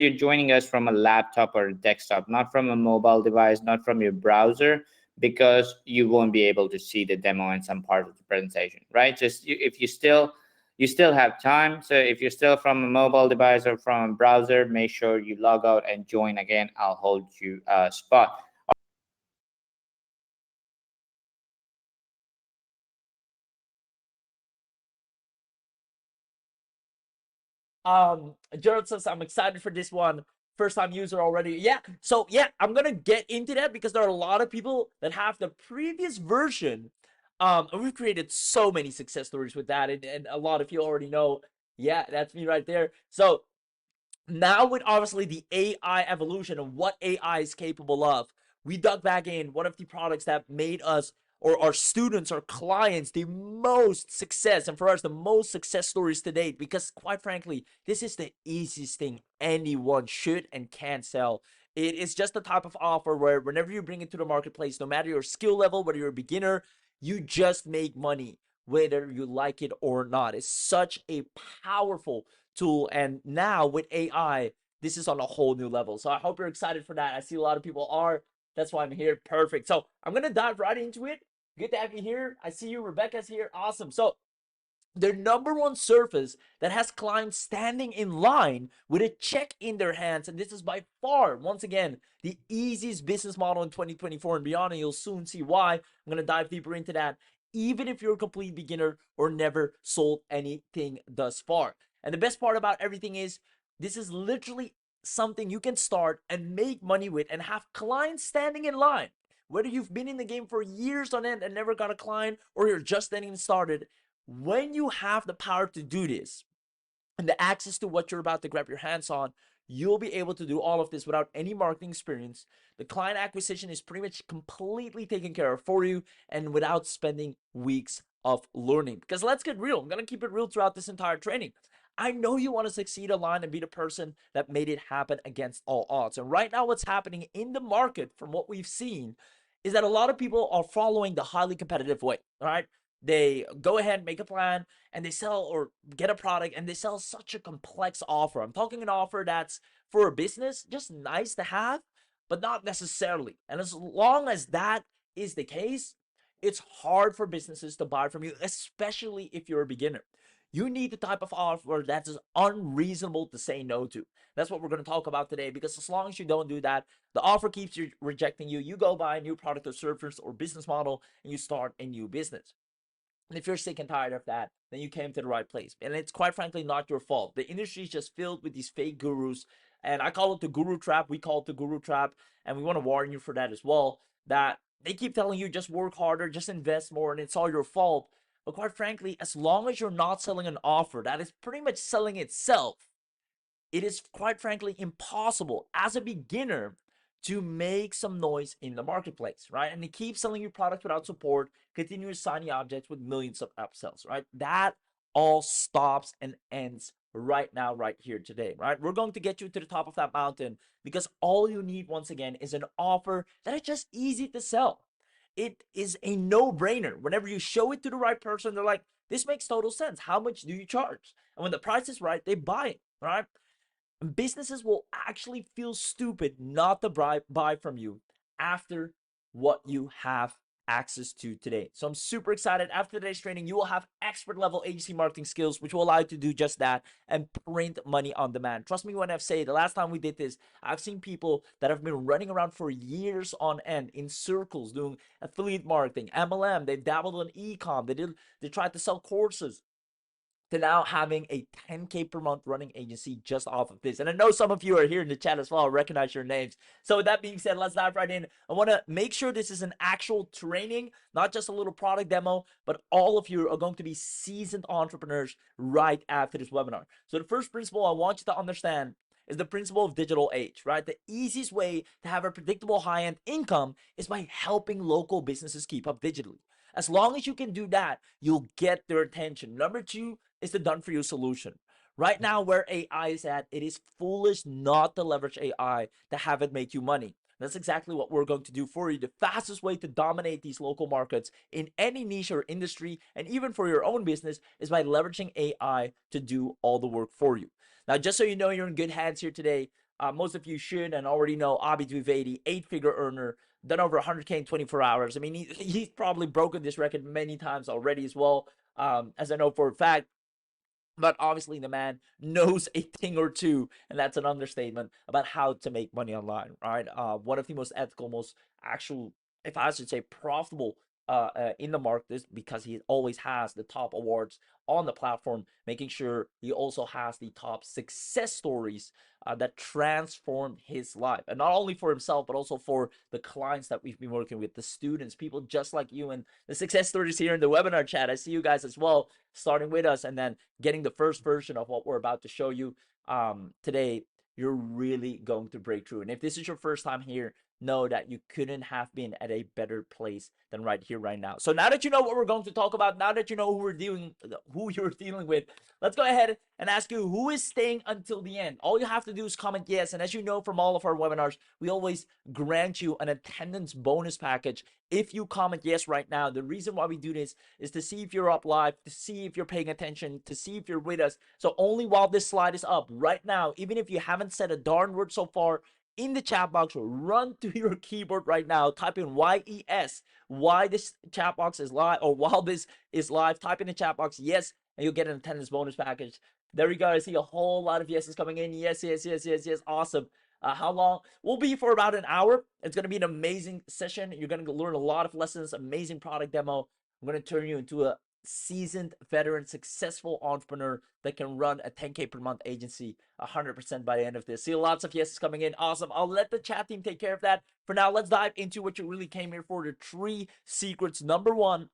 you're joining us from a laptop or a desktop, not from a mobile device, not from your browser, because you won't be able to see the demo and some part of the presentation, right? Just if you still have time. So if you're still from a mobile device or from a browser, make sure you log out and join again. I'll hold you a spot. Gerald says I'm excited for this one. First time user already. Yeah. So yeah, I'm gonna get into that because there are a lot of people that have the previous version. And we've created so many success stories with that, and a lot of you already know. Yeah, that's me right there. So now with obviously the AI evolution and what AI is capable of, we dug back in one of the products that made us or our students or clients the most success, and for us the most success stories to date, because quite frankly this is the easiest thing anyone should and can sell. It is just the type of offer where whenever you bring it to the marketplace, no matter your skill level, whether you're a beginner, you just make money whether you like it or not. It's such a powerful tool, and now with AI, this is on a whole new level. So I hope you're excited for that. I see a lot of people are. That's why I'm here. Perfect. So I'm gonna dive right into it. Good to have you here. I see you. Rebecca's here. Awesome. So their number one service that has clients standing in line with a check in their hands, and this is by far, once again, the easiest business model in 2024 and beyond, and you'll soon see why. I'm going to dive deeper into that, even if you're a complete beginner or never sold anything thus far. And the best part about everything is this is literally something you can start and make money with and have clients standing in line. Whether you've been in the game for years on end and never got a client, or you're just getting started, when you have the power to do this and the access to what you're about to grab your hands on, you'll be able to do all of this without any marketing experience. The client acquisition is pretty much completely taken care of for you and without spending weeks of learning. Because let's get real, I'm going to keep it real throughout this entire training. I know you want to succeed online and be the person that made it happen against all odds. And right now, what's happening in the market from what we've seen is that a lot of people are following the highly competitive way. All right. They go ahead, make a plan, and they sell or get a product, and they sell such a complex offer. I'm talking an offer that's for a business, just nice to have, but not necessarily. And as long as that is the case, it's hard for businesses to buy from you, especially if you're a beginner. You need the type of offer that is unreasonable to say no to. That's what we're going to talk about today, because as long as you don't do that, the offer keeps you rejecting you. You go buy a new product or service or business model and you start a new business. And if you're sick and tired of that, then you came to the right place. And it's quite frankly not your fault. The industry is just filled with these fake gurus. And I call it the guru trap. We call it the guru trap. And we want to warn you for that as well. That they keep telling you just work harder, just invest more, and it's all your fault. But quite frankly, as long as you're not selling an offer that is pretty much selling itself, it is quite frankly impossible as a beginner to make some noise in the marketplace, right? And they keep selling you products without support, continuous shiny objects with millions of upsells, right? That all stops and ends right now, right here today, right? We're going to get you to the top of that mountain because all you need, once again, is an offer that is just easy to sell. It is a no-brainer. Whenever you show it to the right person, they're like, this makes total sense. How much do you charge? And when the price is right, they buy it, right? Businesses will actually feel stupid not to buy from you after what you have access to today. So I'm super excited. After today's training, you will have expert level agency marketing skills, which will allow you to do just that and print money on demand. Trust me when I say the last time we did this, I've seen people that have been running around for years on end in circles doing affiliate marketing, MLM. They've dabbled on e-com. They tried to sell courses, to now having a 10K per month running agency just off of this. And I know some of you are here in the chat as well. I recognize your names. So with that being said, let's dive right in. I want to make sure this is an actual training, not just a little product demo, but all of you are going to be seasoned entrepreneurs right after this webinar. So the first principle I want you to understand is the principle of digital age, right? The easiest way to have a predictable high-end income is by helping local businesses keep up digitally. As long as you can do that, you'll get their attention. Number two is the done for you solution. Right now, where AI is at, it is foolish not to leverage AI to have it make you money. That's exactly what we're going to do for you. The fastest way to dominate these local markets in any niche or industry, and even for your own business, is by leveraging AI to do all the work for you. Now, just so you know, you're in good hands here today. most of you should and already know Abhi Dwivedi, 8-figure earner, done over 100K in 24 hours. I mean, he's probably broken this record many times already as well, as I know for a fact. But obviously, the man knows a thing or two, and that's an understatement, about how to make money online, right? One of the most ethical, most actual, if I should say, profitable in the market, because he always has the top awards on the platform, making sure he also has the top success stories that transformed his life, and not only for himself but also for the clients that we've been working with, the students, people just like you, and the success stories here in the webinar chat. I see you guys as well, starting with us and then getting the first version of what we're about to show you today. You're really going to break through, and if this is your first time here, know that you couldn't have been at a better place than right here, right now. So now that you know what we're going to talk about, now that you know who you're dealing with, let's go ahead and ask you, who is staying until the end? All you have to do is comment yes. And as you know from all of our webinars, we always grant you an attendance bonus package if you comment yes right now. The reason why we do this is to see if you're up live, to see if you're paying attention, to see if you're with us. So only while this slide is up right now, even if you haven't said a darn word so far, in the chat box, run to your keyboard right now, type in YES, why this chat box is live, or while this is live, type in the chat box yes, and you'll get an attendance bonus package. There we go. I see a whole lot of yeses coming in. Yes, yes, yes, yes, yes. Awesome. How long? We'll be for about an hour. It's going to be an amazing session. You're going to learn a lot of lessons, amazing product demo. I'm going to turn you into a seasoned veteran, successful entrepreneur that can run a 10K per month agency 100% by the end of this. See lots of yeses coming in. Awesome. I'll let the chat team take care of that. For now, let's dive into what you really came here for, the 3 secrets. Number 1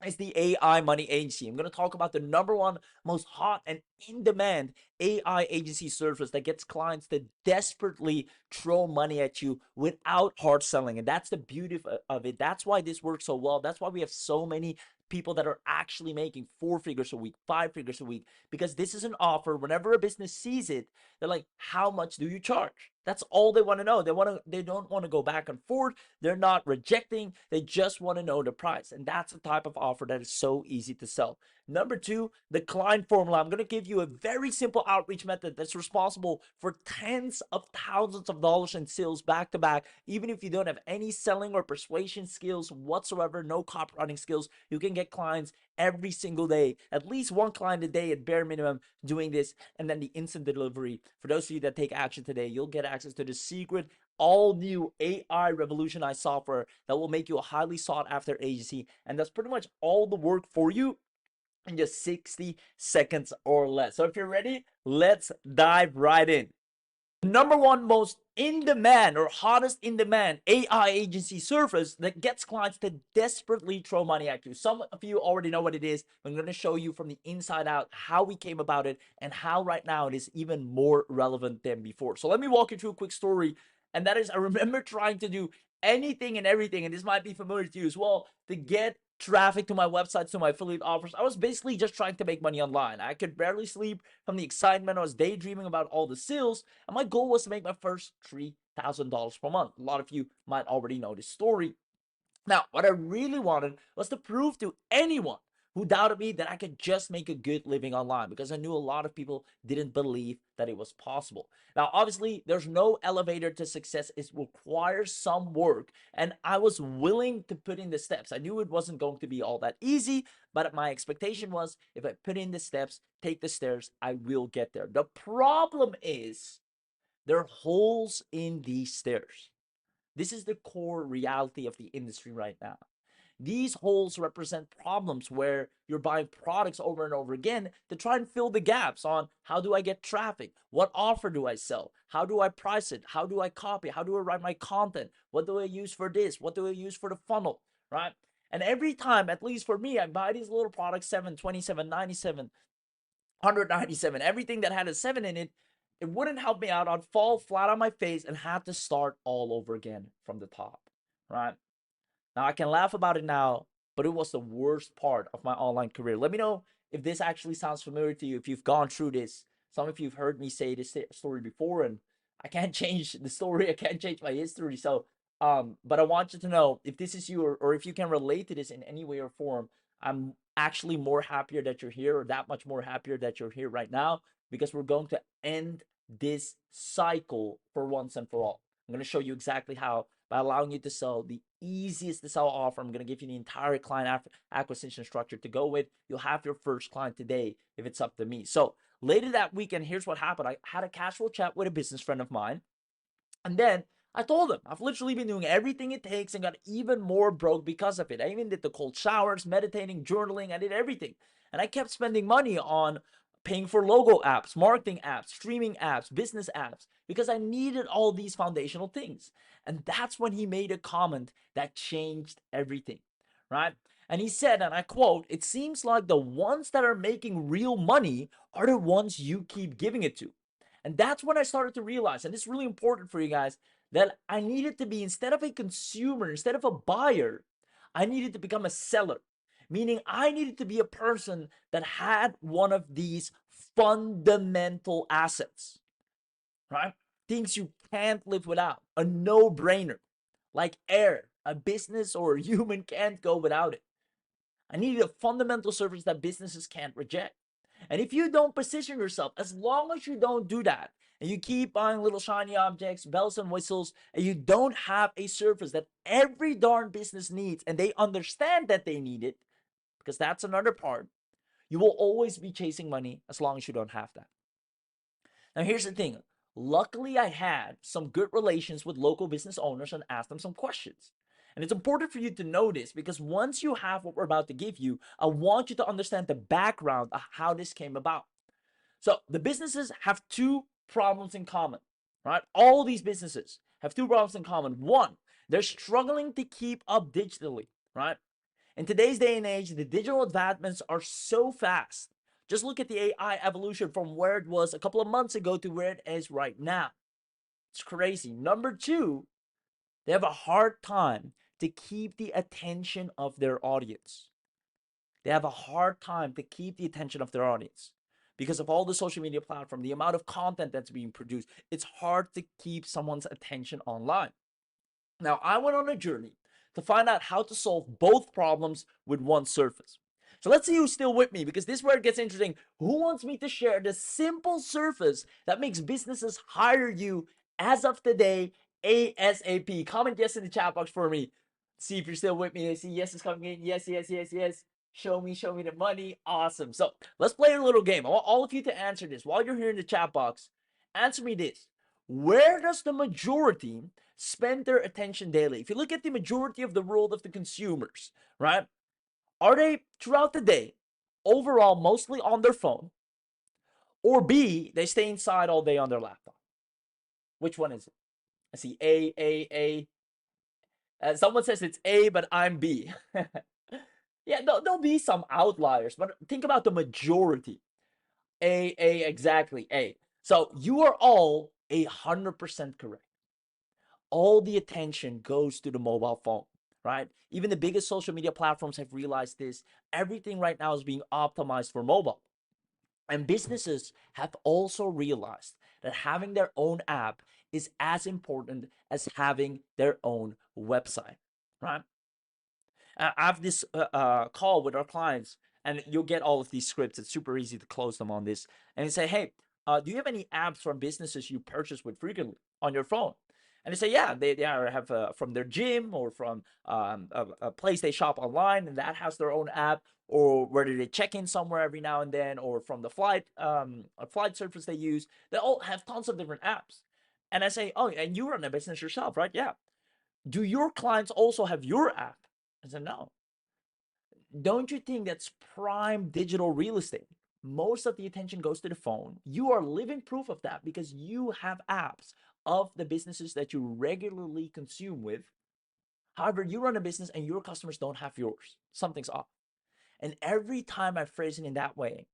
is the AI money agency. I'm going to talk about the number 1 most hot and in-demand AI agency service that gets clients to desperately throw money at you without hard selling. And that's the beauty of it. That's why this works so well. That's why we have so many people that are actually making 4 figures a week, 5 figures a week, because this is an offer. Whenever a business sees it, they're like, how much do you charge? That's all they want to know. They don't want to go back and forth. They're not rejecting. They just want to know the price. And that's the type of offer that is so easy to sell. Number 2, the client formula. I'm going to give you a very simple outreach method that's responsible for tens of thousands of dollars in sales back to back. Even if you don't have any selling or persuasion skills whatsoever, no copywriting skills, you can get clients every single day, at least 1 client a day at bare minimum doing this. And then the instant delivery. For those of you that take action today, you'll get access to the secret all new AI revolutionize software that will make you a highly sought after agency. And that's pretty much all the work for you in just 60 seconds or less. So if you're ready, let's dive right in. Number 1 most in-demand or hottest in-demand AI agency service that gets clients to desperately throw money at you. Some of you already know what it is. I'm going to show you from the inside out how we came about it and how right now it is even more relevant than before. So let me walk you through a quick story. And that is, I remember trying to do anything and everything, and this might be familiar to you as well, to get traffic to my websites, to my affiliate offers. I was basically just trying to make money online. I could barely sleep from the excitement. I was daydreaming about all the sales, and my goal was to make my first $3,000 per month. A lot of you might already know this story. Now, what I really wanted was to prove to anyone who doubted me that I could just make a good living online, because I knew a lot of people didn't believe that it was possible. Now, obviously, there's no elevator to success. It requires some work, and I was willing to put in the steps. I knew it wasn't going to be all that easy, but my expectation was, if I put in the steps, take the stairs, I will get there. The problem is, there are holes in these stairs. This is the core reality of the industry right now. These holes represent problems where you're buying products over and over again to try and fill the gaps on, how do I get traffic? What offer do I sell? How do I price it? How do I copy? How do I write my content? What do I use for this? What do I use for the funnel, right? And every time, at least for me, I buy these little products, 7, 27, 97, 197, everything that had a 7 in it, it wouldn't help me out. I'd fall flat on my face and have to start all over again from the top, right? Now, I can laugh about it now, but it was the worst part of my online career. Let me know if this actually sounds familiar to you, if you've gone through this. Some of you have heard me say this story before, and I can't change the story. I can't change my history. So, but I want you to know, if this is you, or if you can relate to this in any way or form, I'm actually more happier that you're here, or that much more happier that you're here right now, because we're going to end this cycle for once and for all. I'm going to show you exactly how by allowing you to sell the easiest to sell offer. I'm going to give you the entire client acquisition structure to go with. You'll have your first client today if it's up to me. So later that weekend, here's what happened. I had a casual chat with a business friend of mine. And then I told him I've literally been doing everything it takes and got even more broke because of it. I even did the cold showers, meditating, journaling. I did everything. And I kept spending money on paying for logo apps, marketing apps, streaming apps, business apps, because I needed all these foundational things. And that's when he made a comment that changed everything, right? And he said, and I quote, "It seems like the ones that are making real money are the ones you keep giving it to." And that's when I started to realize, and it's really important for you guys, that I needed to be, instead of a consumer, instead of a buyer, I needed to become a seller. Meaning I needed to be a person that had one of these fundamental assets, right? Things you can't live without, a no-brainer, like air. A business or a human can't go without it. I needed a fundamental service that businesses can't reject. And if you don't position yourself, as long as you don't do that, and you keep buying little shiny objects, bells and whistles, and you don't have a service that every darn business needs, and they understand that they need it, because that's another part, you will always be chasing money as long as you don't have that. Now, here's the thing. Luckily, I had some good relations with local business owners and asked them some questions. And it's important for you to know this, because once you have what we're about to give you, I want you to understand the background of how this came about. So the businesses have two problems in common, right? All these businesses have two problems in common. One, they're struggling to keep up digitally, right? In today's day and age, the digital advancements are so fast. Just look at the AI evolution from where it was a couple of months ago to where it is right now. It's crazy. Number two, they have a hard time to keep the attention of their audience. They have a hard time to keep the attention of their audience because of all the social media platform, the amount of content that's being produced. It's hard to keep someone's attention online. Now, I went on a journey to find out how to solve both problems with one surface. So let's see who's still with me, because this is where it gets interesting. Who wants me to share the simple surface that makes businesses hire you as of today, ASAP? Comment yes in the chat box for me. See if you're still with me. I see yes is coming in. Yes, yes, yes, yes. Show me the money. Awesome. So let's play a little game. I want all of you to answer this while you're here in the chat box. Answer me this. Where does the majority spend their attention daily? If you look at the majority of the world of the consumers, right? Are they throughout the day overall mostly on their phone? Or B, they stay inside all day on their laptop? Which one is it? I see A. Someone says it's A, but I'm B. Yeah, there'll be some outliers, but think about the majority. A, exactly, A. So you are all 100% correct. All the attention goes to the mobile phone, right? Even the biggest social media platforms have realized this. Everything right now is being optimized for mobile. And businesses have also realized that having their own app is as important as having their own website, right? I have this call with our clients, and you'll get all of these scripts. It's super easy to close them on this. And they say, hey, do you have any apps from businesses you purchase with frequently on your phone? And they say, yeah, they have from their gym or from a place they shop online, and that has their own app, or whether they check in somewhere every now and then, or from the flight a flight service they use. They all have tons of different apps. And I say, oh, and you run a business yourself, right? Yeah. Do your clients also have your app? I said, no. Don't you think that's prime digital real estate? Most of the attention goes to the phone. You are living proof of that because you have apps of the businesses that you regularly consume with. However, you run a business and your customers don't have yours. Something's off. And every time I phrase it in that way,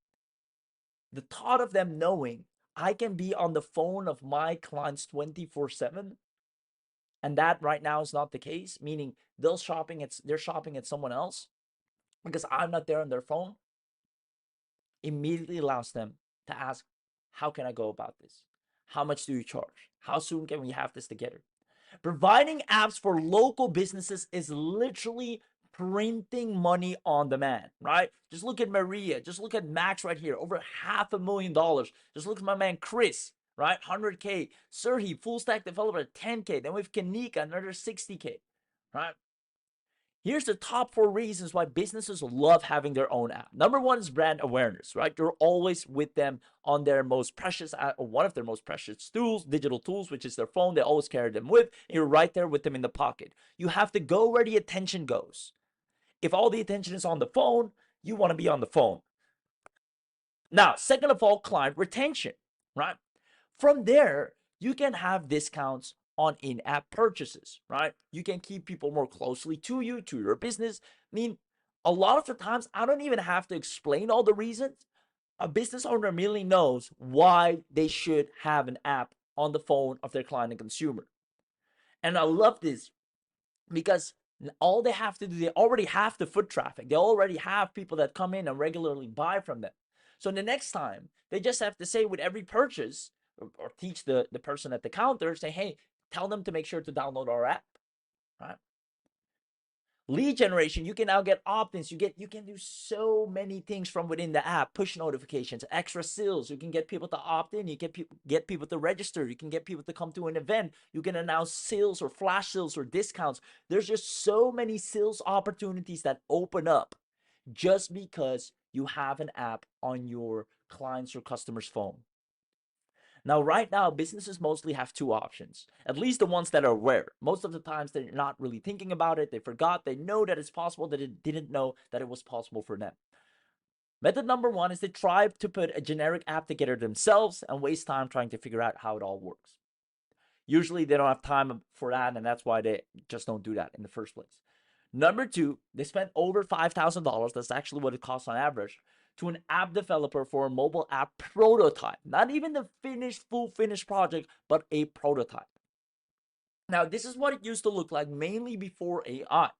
the thought of them knowing I can be on the phone of my clients 24/7, and that right now is not the case, meaning they're shopping at someone else because I'm not there on their phone, immediately allows them to ask, how can I go about this? How much do you charge? How soon can we have this together? Providing apps for local businesses is literally printing money on demand, right? Just look at Maria. Just look at Max right here. Over $500,000. Just look at my man Chris. right? 100K. Serhi, full stack developer, 10K. Then we have Kanika, another 60K, right? Here's the top 4 reasons why businesses love having their own app. Number 1 is brand awareness, right? You're always with them on their most precious, or one of their most precious tools, digital tools, which is their phone. They always carry them with. And you're right there with them in the pocket. You have to go where the attention goes. If all the attention is on the phone, you want to be on the phone. Now, second of all, client retention, right? From there, you can have discounts on in-app purchases, right? You can keep people more closely to you, to your business. I mean, a lot of the times, I don't even have to explain all the reasons. A business owner merely knows why they should have an app on the phone of their client and consumer. And I love this because all they have to do, they already have the foot traffic. They already have people that come in and regularly buy from them. So the next time, they just have to say with every purchase, or teach the person at the counter, say, hey, tell them to make sure to download our app, right? Lead generation, you can now get opt-ins. You can do so many things from within the app. Push notifications, extra sales. You can get people to opt in. You can get people to register. You can get people to come to an event. You can announce sales or flash sales or discounts. There's just so many sales opportunities that open up just because you have an app on your client's or customer's phone. Now, right now, businesses mostly have 2 options, at least the ones that are aware. Most of the times, they're not really thinking about it. They forgot. They know that it's possible, that it didn't know that it was possible for them. Method number 1 is they try to put a generic app together themselves and waste time trying to figure out how it all works. Usually, they don't have time for that, and that's why they just don't do that in the first place. Number 2, they spend over $5,000. That's actually what it costs on average, to an app developer for a mobile app prototype. Not even the full finished project, but a prototype. Now, this is what it used to look like mainly before AI.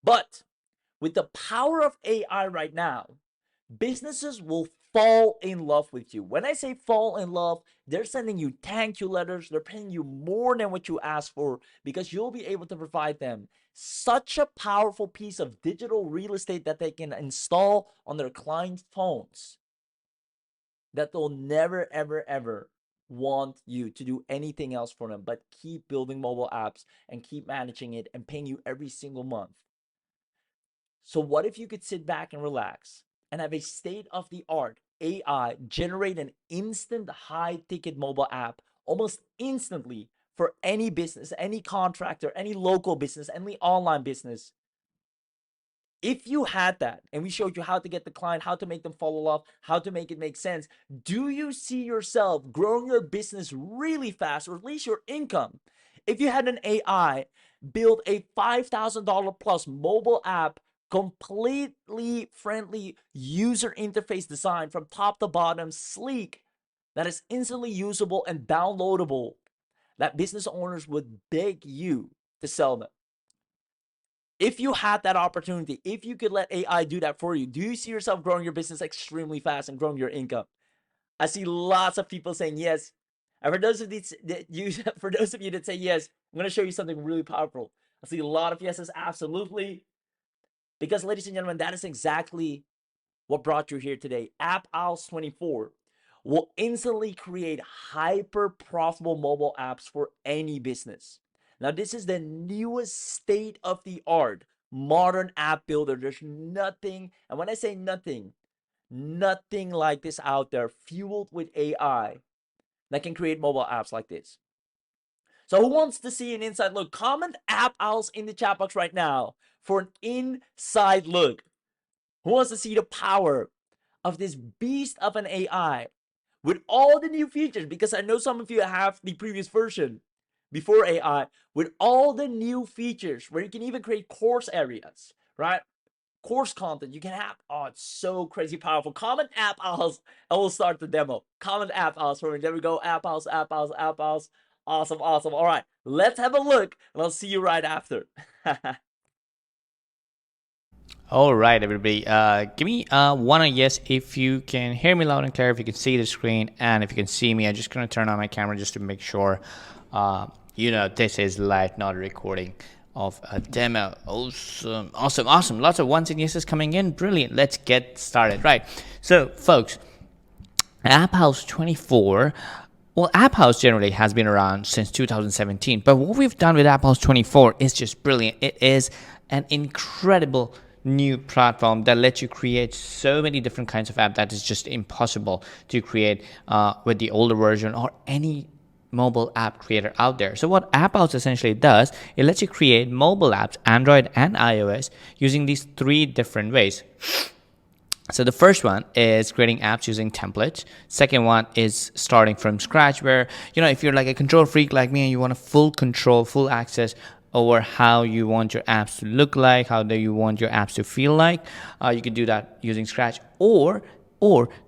But with the power of AI right now, businesses will fall in love with you. When I say fall in love, they're sending you thank you letters. They're paying you more than what you asked for because you'll be able to provide them such a powerful piece of digital real estate that they can install on their client phones that they'll never, ever, ever want you to do anything else for them but keep building mobile apps and keep managing it and paying you every single month. So what if you could sit back and relax and have a state-of-the-art AI generate an instant high-ticket mobile app almost instantly for any business, any contractor, any local business, any online business? If you had that and we showed you how to get the client, how to make them fall in love, how to make it make sense, do you see yourself growing your business really fast, or at least your income? If you had an AI build a $5,000 plus mobile app, completely friendly user interface design from top to bottom, sleek, that is instantly usable and downloadable, that business owners would beg you to sell them. If you had that opportunity, if you could let AI do that for you, do you see yourself growing your business extremely fast and growing your income? I see lots of people saying yes. And for those of you that say yes, I'm going to show you something really powerful. I see a lot of yeses, absolutely. Because, ladies and gentlemen, that is exactly what brought you here today. AppOwls24 will instantly create hyper profitable mobile apps for any business. Now, this is the newest state-of-the-art modern app builder. There's nothing, and when I say nothing, nothing like this out there, fueled with AI, that can create mobile apps like this. So who wants to see an inside look? Comment AppOwls in the chat box right now for an inside look. Who wants to see the power of this beast of an AI with all the new features? Because I know some of you have the previous version before AI, with all the new features where you can even create course areas, right? Course content you can have. Oh, it's so crazy powerful. Comment AppOwls and we'll start the demo. Comment AppOwls for me. There we go. AppOwls, AppOwls, AppOwls. Awesome, awesome. All right, let's have a look and I'll see you right after. All right, everybody. Give me one yes if you can hear me loud and clear, if you can see the screen, and if you can see me. I'm just going to turn on my camera just to make sure, this is live, not a recording of a demo. Awesome, awesome, awesome. Lots of ones and yeses coming in. Brilliant. Let's get started. Right. So, folks, AppOwls24 Well, AppOwls generally has been around since 2017, but what we've done with AppOwls24 is just brilliant. It is an incredible new platform that lets you create so many different kinds of apps that is just impossible to create with the older version or any mobile app creator out there. So what AppOwls essentially does, it lets you create mobile apps, Android and iOS, using these three different ways. So the first one is creating apps using templates. Second one is starting from scratch, where, if you're like a control freak like me and you want a full control, full access over how you want your apps to look like, how do you want your apps to feel like, you can do that using scratch. Or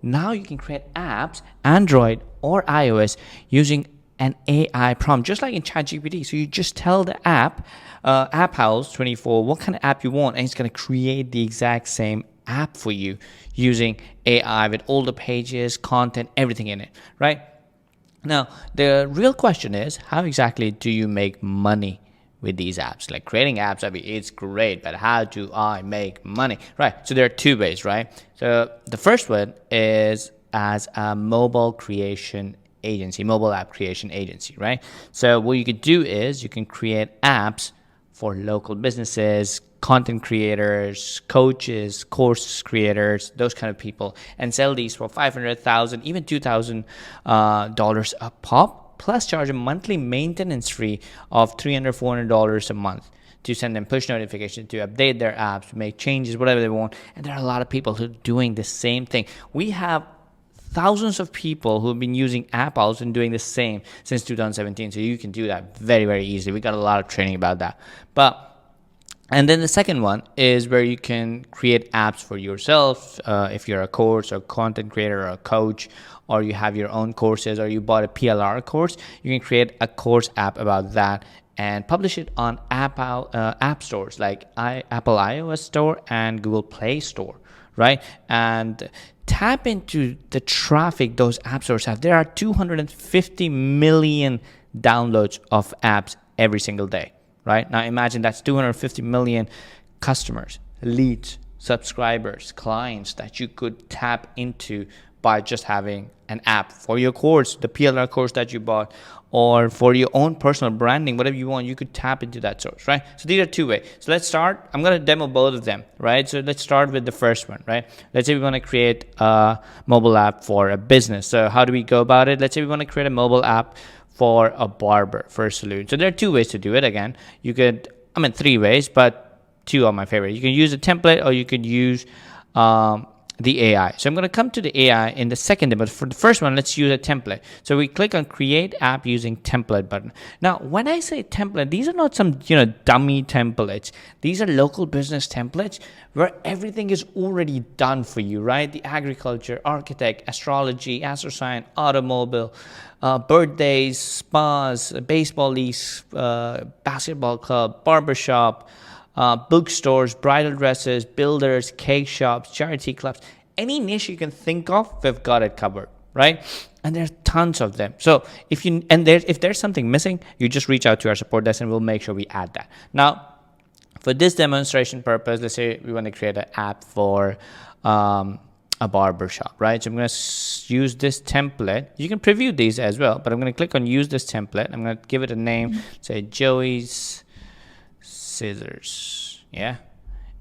now you can create apps, Android or iOS, using an AI prompt, just like in ChatGPT. So you just tell the app, AppOwls24, what kind of app you want, and it's going to create the exact same app for you using AI with all the pages, content, everything in it, right? Now, the real question is, how exactly do you make money with these apps? Like creating apps, it's great, but how do I make money, right? So there are two ways, right? So the first one is as a mobile app creation agency, right? So what you could do is you can create apps for local businesses, content creators, coaches, course creators, those kind of people, and sell these for $500,000, even $2,000 a pop, plus charge a monthly maintenance fee of $300-$400 a month to send them push notifications, to update their apps, make changes, whatever they want. And there are a lot of people who are doing the same thing. We have thousands of people who have been using AppOwls and doing the same since 2017. So you can do that very, very easily. We got a lot of training about that. And then the second one is where you can create apps for yourself. If you're a course or content creator or a coach, or you have your own courses, or you bought a PLR course, you can create a course app about that and publish it on app stores like Apple iOS Store and Google Play Store, right? And tap into the traffic those app stores have. There are 250 million downloads of apps every single day. Right? Now imagine that's 250 million customers, leads, subscribers, clients that you could tap into by just having an app for your course, the PLR course that you bought, or for your own personal branding, whatever you want, you could tap into that source, right? So these are two ways. So let's start. I'm going to demo both of them, right? So let's start with the first one, right? Let's say we want to create a mobile app for a business. So how do we go about it? Let's say we want to create a mobile app for a barber, for a salon. So there are two ways to do it. Again, you could, three ways, but two are my favorite. You can use a template, or you could use the AI. So I'm going to come to the AI in the second, but for the first one, let's use a template. So we click on create app using template button. Now, when I say template, these are not some, dummy templates. These are local business templates where everything is already done for you, right? The agriculture, architect, astrology, astroscience, automobile, birthdays, spas, baseball leagues, basketball club, barbershop, bookstores, bridal dresses, builders, cake shops, charity clubs, any niche you can think of, we've got it covered, right? And there's tons of them. So if there's something missing, you just reach out to our support desk and we'll make sure we add that. Now, for this demonstration purpose, let's say we want to create an app for a barber shop, right? So I'm going to use this template. You can preview these as well, but I'm going to click on use this template. I'm going to give it a name, say Joey's Scissors. Yeah.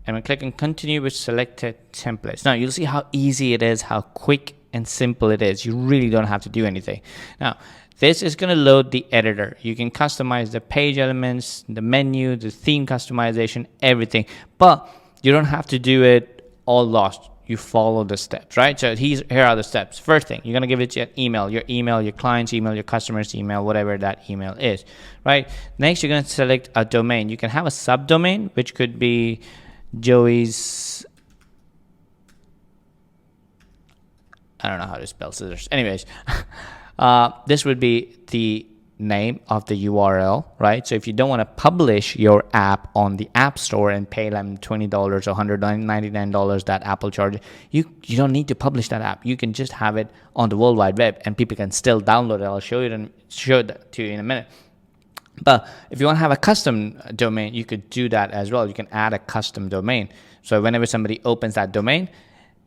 And we click on continue with selected templates. Now you'll see how easy it is, how quick and simple it is. You really don't have to do anything. Now this is going to load the editor. You can customize the page elements, the menu, the theme customization, everything, but you don't have to do it all lost. You follow the steps, right? So here are the steps. First thing, you're going to give it your email, your client's email, your customer's email, whatever that email is, right? Next, you're going to select a domain. You can have a subdomain, which could be Joey's, I don't know how to spell scissors. Anyways, this would be the name of the URL, right? So if you don't want to publish your app on the App Store and pay them $20 or $199 that Apple charges, you don't need to publish that app. You can just have it on the World Wide Web and people can still download it. I'll show it to you in a minute. But if you want to have a custom domain, you could do that as well. You can add a custom domain. So whenever somebody opens that domain,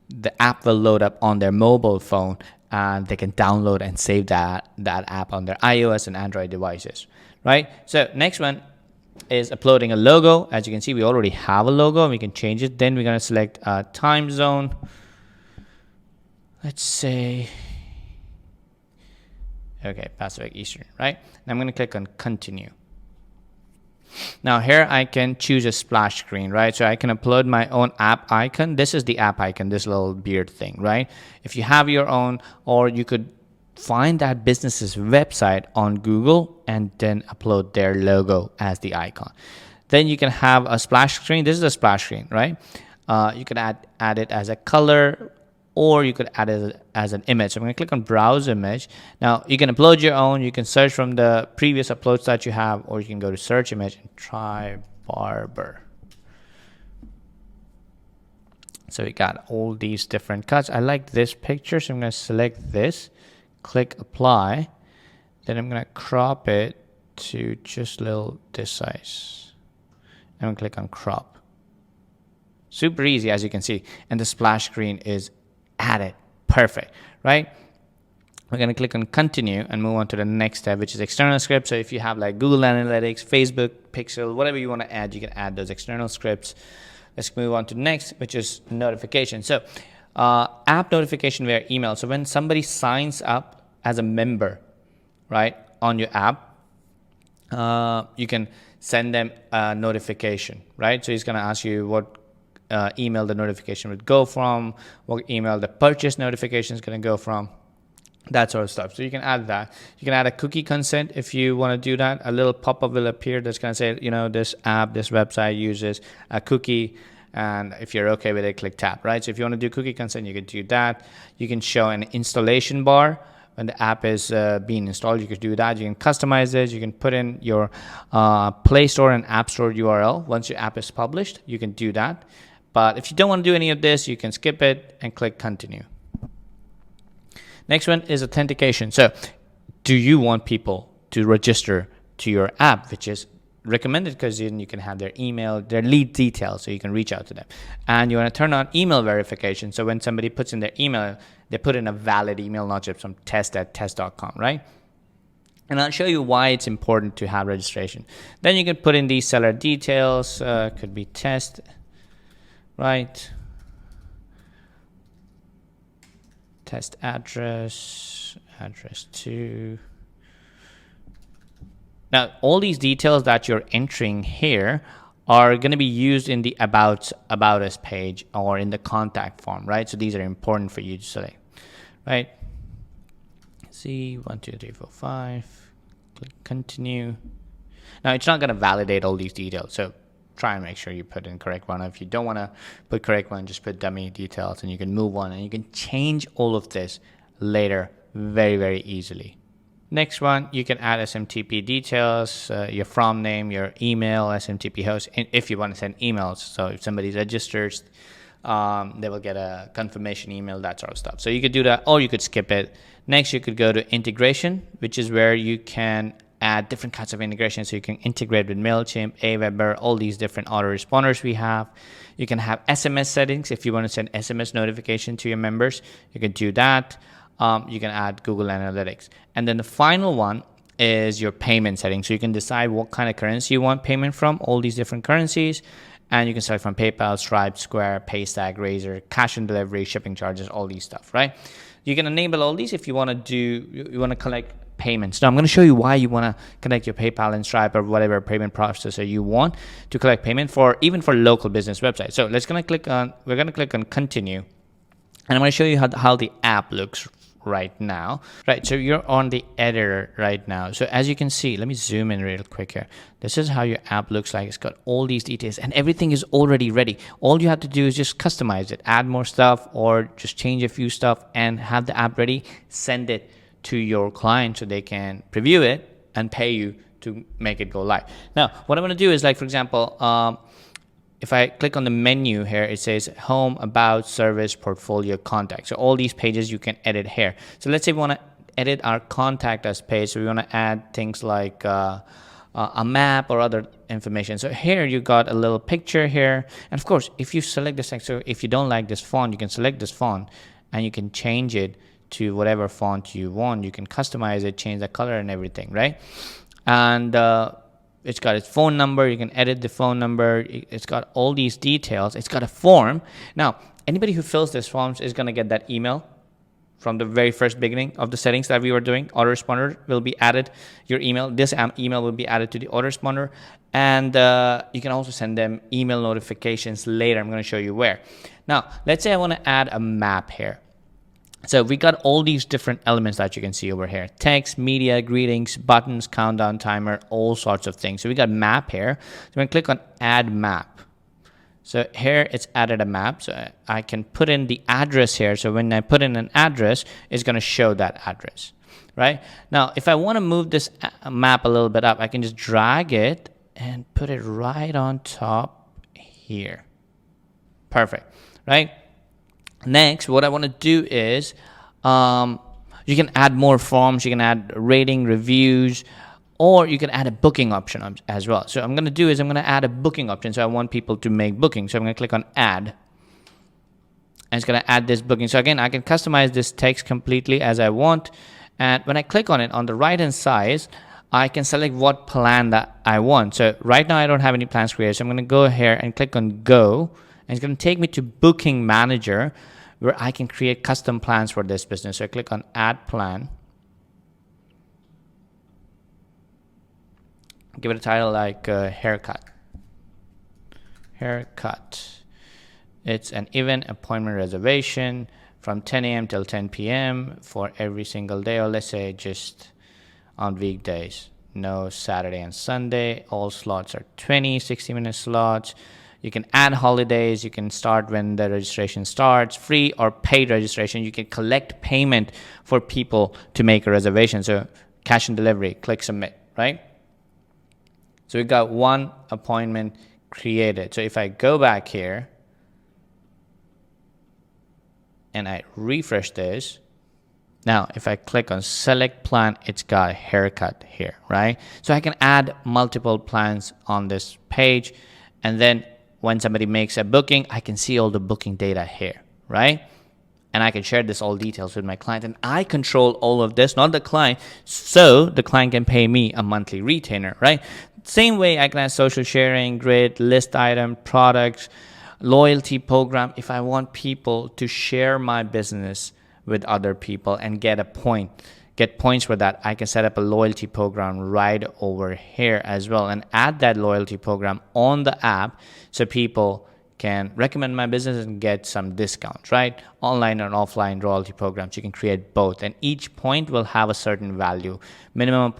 the app will load up on their mobile phone and they can download and save that app on their iOS and Android devices, right? So next one is uploading a logo. As you can see, we already have a logo. We can change it. Then we're going to select time zone. Let's say, okay, Pacific Eastern, right? And I'm going to click on continue. Now here I can choose a splash screen, right? So I can upload my own app icon. This is the app icon, this little beard thing, right? If you have your own, or you could find that business's website on Google and then upload their logo as the icon. Then you can have a splash screen. This is a splash screen, right? You could add it as a color, or you could add it as an image. So I'm going to click on browse image. Now you can upload your own. You can search from the previous uploads that you have, or you can go to search image and try barber. So we got all these different cuts. I like this picture, so I'm going to select this, click apply. Then I'm going to crop it to just little this size. I'm going to click on crop. Super easy, as you can see. And the splash screen is added. Perfect, right? We're going to click on continue and move on to the next step, which is external scripts. So if you have like Google Analytics, Facebook, Pixel, whatever you want to add, you can add those external scripts. Let's move on to the next, which is notification. So app notification via email. So when somebody signs up as a member, right, on your app, you can send them a notification, right? So he's going to ask you what email the notification would go from, what email the purchase notification is going to go from, that sort of stuff. So you can add that. You can add a cookie consent if you want to do that. A little pop-up will appear that's going to say, you know, this app, this website uses a cookie, and if you're okay with it, click tap, right? So if you want to do cookie consent, you can do that. You can show an installation bar when the app is being installed. You could do that. You can customize it. You can put in your Play Store and App Store URL. Once your app is published, you can do that. But if you don't want to do any of this, you can skip it and click continue. Next one is authentication. So do you want people to register to your app, which is recommended because then you can have their email, their lead details, so you can reach out to them. And you want to turn on email verification. So when somebody puts in their email, they put in a valid email, not just some test@test.com, right? And I'll show you why it's important to have registration. Then you can put in these seller details, could be test, right? Test address, address 2. Now, all these details that you're entering here are going to be used in the about us page or in the contact form, right? So these are important for you to select, right? See, 1, 2, 3, 4, 5. Click continue. Now, it's not going to validate all these details, so try and make sure you put in correct one. If you don't want to put correct one, just put dummy details, and you can move on, and you can change all of this later very, very easily. Next one, you can add SMTP details, your from name, your email, SMTP host, if you want to send emails. So if somebody registers, they will get a confirmation email, that sort of stuff. So you could do that, or you could skip it. Next, you could go to integration, which is where you can add different kinds of integration. So you can integrate with MailChimp, Aweber, all these different autoresponders we have. You can have SMS settings. If you want to send SMS notification to your members, you can do that. You can add Google Analytics. And then the final one is your payment settings. So you can decide what kind of currency you want payment from, all these different currencies. And you can select from PayPal, Stripe, Square, Paystack, Razor, cash on delivery, shipping charges, all these stuff, right? You can enable all these if you want to collect payments. Now I'm going to show you why you want to connect your PayPal and Stripe or whatever payment processor you want to collect payment for, even for local business websites. So we're going to click on continue. And I'm going to show you how the app looks right now. Right, so you're on the editor right now. So as you can see, let me zoom in real quick here. This is how your app looks like. It's got all these details and everything is already ready. All you have to do is just customize it, add more stuff, or just change a few stuff and have the app ready. Send it to your client so they can preview it and pay you to make it go live. Now, what I'm going to do is, like, for example, if I click on the menu here, it says home, about, service, portfolio, contact. So all these pages you can edit here. So let's say we want to edit our contact us page. So we want to add things like a map or other information. So here you got a little picture here. And of course, if you select this, so if you don't like this font, you can select this font and you can change it to whatever font you want. You can customize it, change the color and everything, right? And it's got its phone number. You can edit the phone number. It's got all these details. It's got a form. Now, anybody who fills this forms is going to get that email from the very first beginning of the settings that we were doing. Autoresponder will be added. Your email, this email will be added to the autoresponder. And you can also send them email notifications later. I'm going to show you where. Now, let's say I want to add a map here. So we got all these different elements that you can see over here. Text, media, greetings, buttons, countdown timer, all sorts of things. So we got map here. So I'm going to click on add map. So here it's added a map. So I can put in the address here. So when I put in an address, it's going to show that address, right? Now, if I want to move this map a little bit up, I can just drag it and put it right on top here. Perfect, right? Next, what I want to do is you can add more forms. You can add rating, reviews, or you can add a booking option as well. So I'm going to do is I'm going to add a booking option. So I want people to make bookings. So I'm going to click on add. And it's going to add this booking. So again, I can customize this text completely as I want. And when I click on it on the right hand side, I can select what plan that I want. So right now I don't have any plans created. So I'm going to go here and click on go. And it's going to take me to Booking Manager, where I can create custom plans for this business. So I click on add plan. Give it a title like haircut. Haircut. It's an event appointment reservation from 10 a.m. till 10 p.m. for every single day, or let's say just on weekdays. No Saturday and Sunday. All slots are 60-minute slots. You can add holidays. You can start when the registration starts, free or paid registration. You can collect payment for people to make a reservation. So cash and delivery, click submit, right? So we got one appointment created. So if I go back here and I refresh this, now if I click on select plan, it's got a haircut here, right? So I can add multiple plans on this page, and then when somebody makes a booking, I can see all the booking data here, right? And I can share this all details with my client, and I control all of this, not the client, so the client can pay me a monthly retainer, right? Same way I can add social sharing, grid, list item, products, loyalty program. If I want people to share my business with other people and get points for that, I can set up a loyalty program right over here as well and add that loyalty program on the app so people can recommend my business and get some discounts, right? Online and offline loyalty programs, you can create both, and each point will have a certain value. Minimum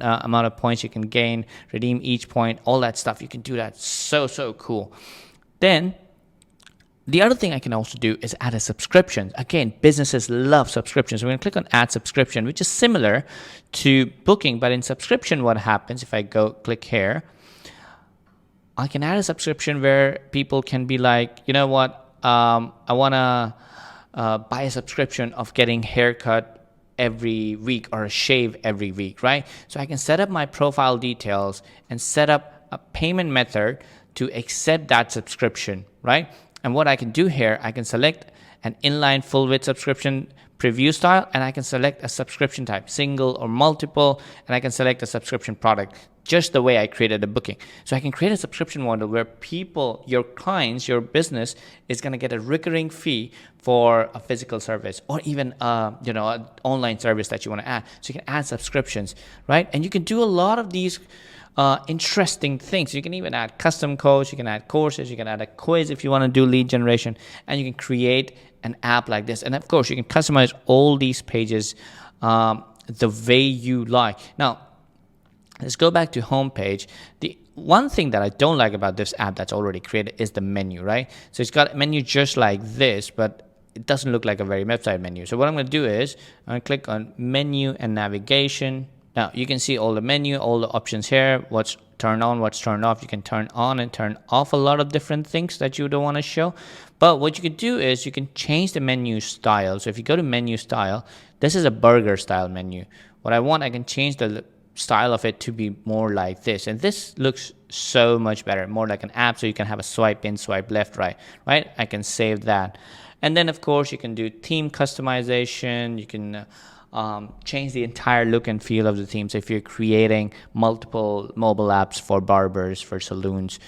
amount of points you can gain, redeem each point, all that stuff. You can do that. So cool. Then the other thing I can also do is add a subscription. Again, businesses love subscriptions. We're going to click on add subscription, which is similar to booking, but in subscription, what happens if I go click here, I can add a subscription where people can be like, you know what, I want to buy a subscription of getting haircut every week or a shave every week, right? So I can set up my profile details and set up a payment method to accept that subscription, right? And what I can do here, I can select an inline full width subscription preview style, and I can select a subscription type, single or multiple, and I can select a subscription product just the way I created a booking. So I can create a subscription model where people, your clients, your business is going to get a recurring fee for a physical service, or even an online service that you want to add. So you can add subscriptions, right? And you can do a lot of these interesting things. You can even add custom codes, you can add courses, you can add a quiz if you want to do lead generation, and you can create an app like this. And of course, you can customize all these pages the way you like. Now, let's go back to home page. The one thing that I don't like about this app that's already created is the menu, right? So it's got a menu just like this, but it doesn't look like a very website menu. So what I'm going to do is I'm going to click on menu and navigation. Now you can see all the menu, all the options here, what's turned on, what's turned off. You can turn on and turn off a lot of different things that you don't want to show. But what you can do is you can change the menu style. So if you go to menu style, this is a burger style menu. What I want, I can change the style of it to be more like this. And this looks so much better, more like an app. So you can have a swipe in, swipe left, right? I can save that. And then of course you can do theme customization. You can change the entire look and feel of the themes. If you're creating multiple mobile apps for barbers, for saloons,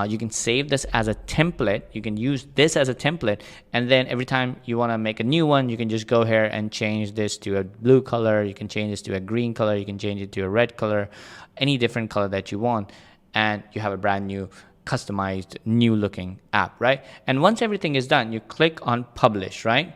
you can save this as a template. You can use this as a template, and then every time you want to make a new one, you can just go here and change this to a blue color. You can change this to a green color. You can change it to a red color, any different color that you want, and you have a brand new customized new looking app, right? And once everything is done, you click on publish, right?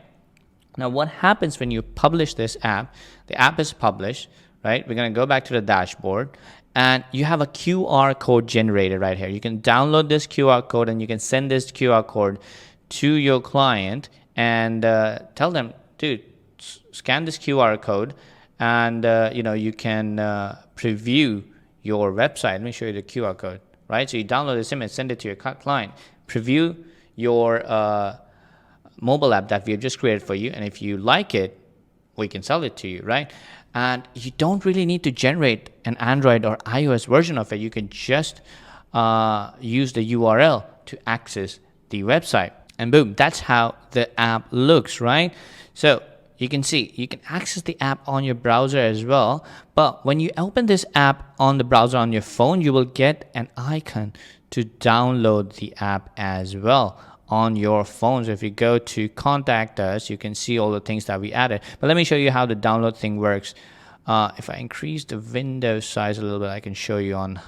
Now what happens when you publish this app? The app is published, right? We're going to go back to the dashboard, and you have a QR code generated right here. You can download this QR code, and you can send this QR code to your client and tell them, dude, scan this QR code, and you can preview your website. Let me show you the QR code, right? So you download this image, send it to your client, preview your mobile app that we have just created for you, and if you like it, we can sell it to you, right? And you don't really need to generate an Android or iOS version of it. You can just use the URL to access the website, and boom, that's how the app looks, right? So you can see you can access the app on your browser as well, but when you open this app on the browser on your phone, you will get an icon to download the app as well on your phones. If you go to contact us, you can see all the things that we added. But let me show you how the download thing works. If I increase the window size a little bit, I can show you on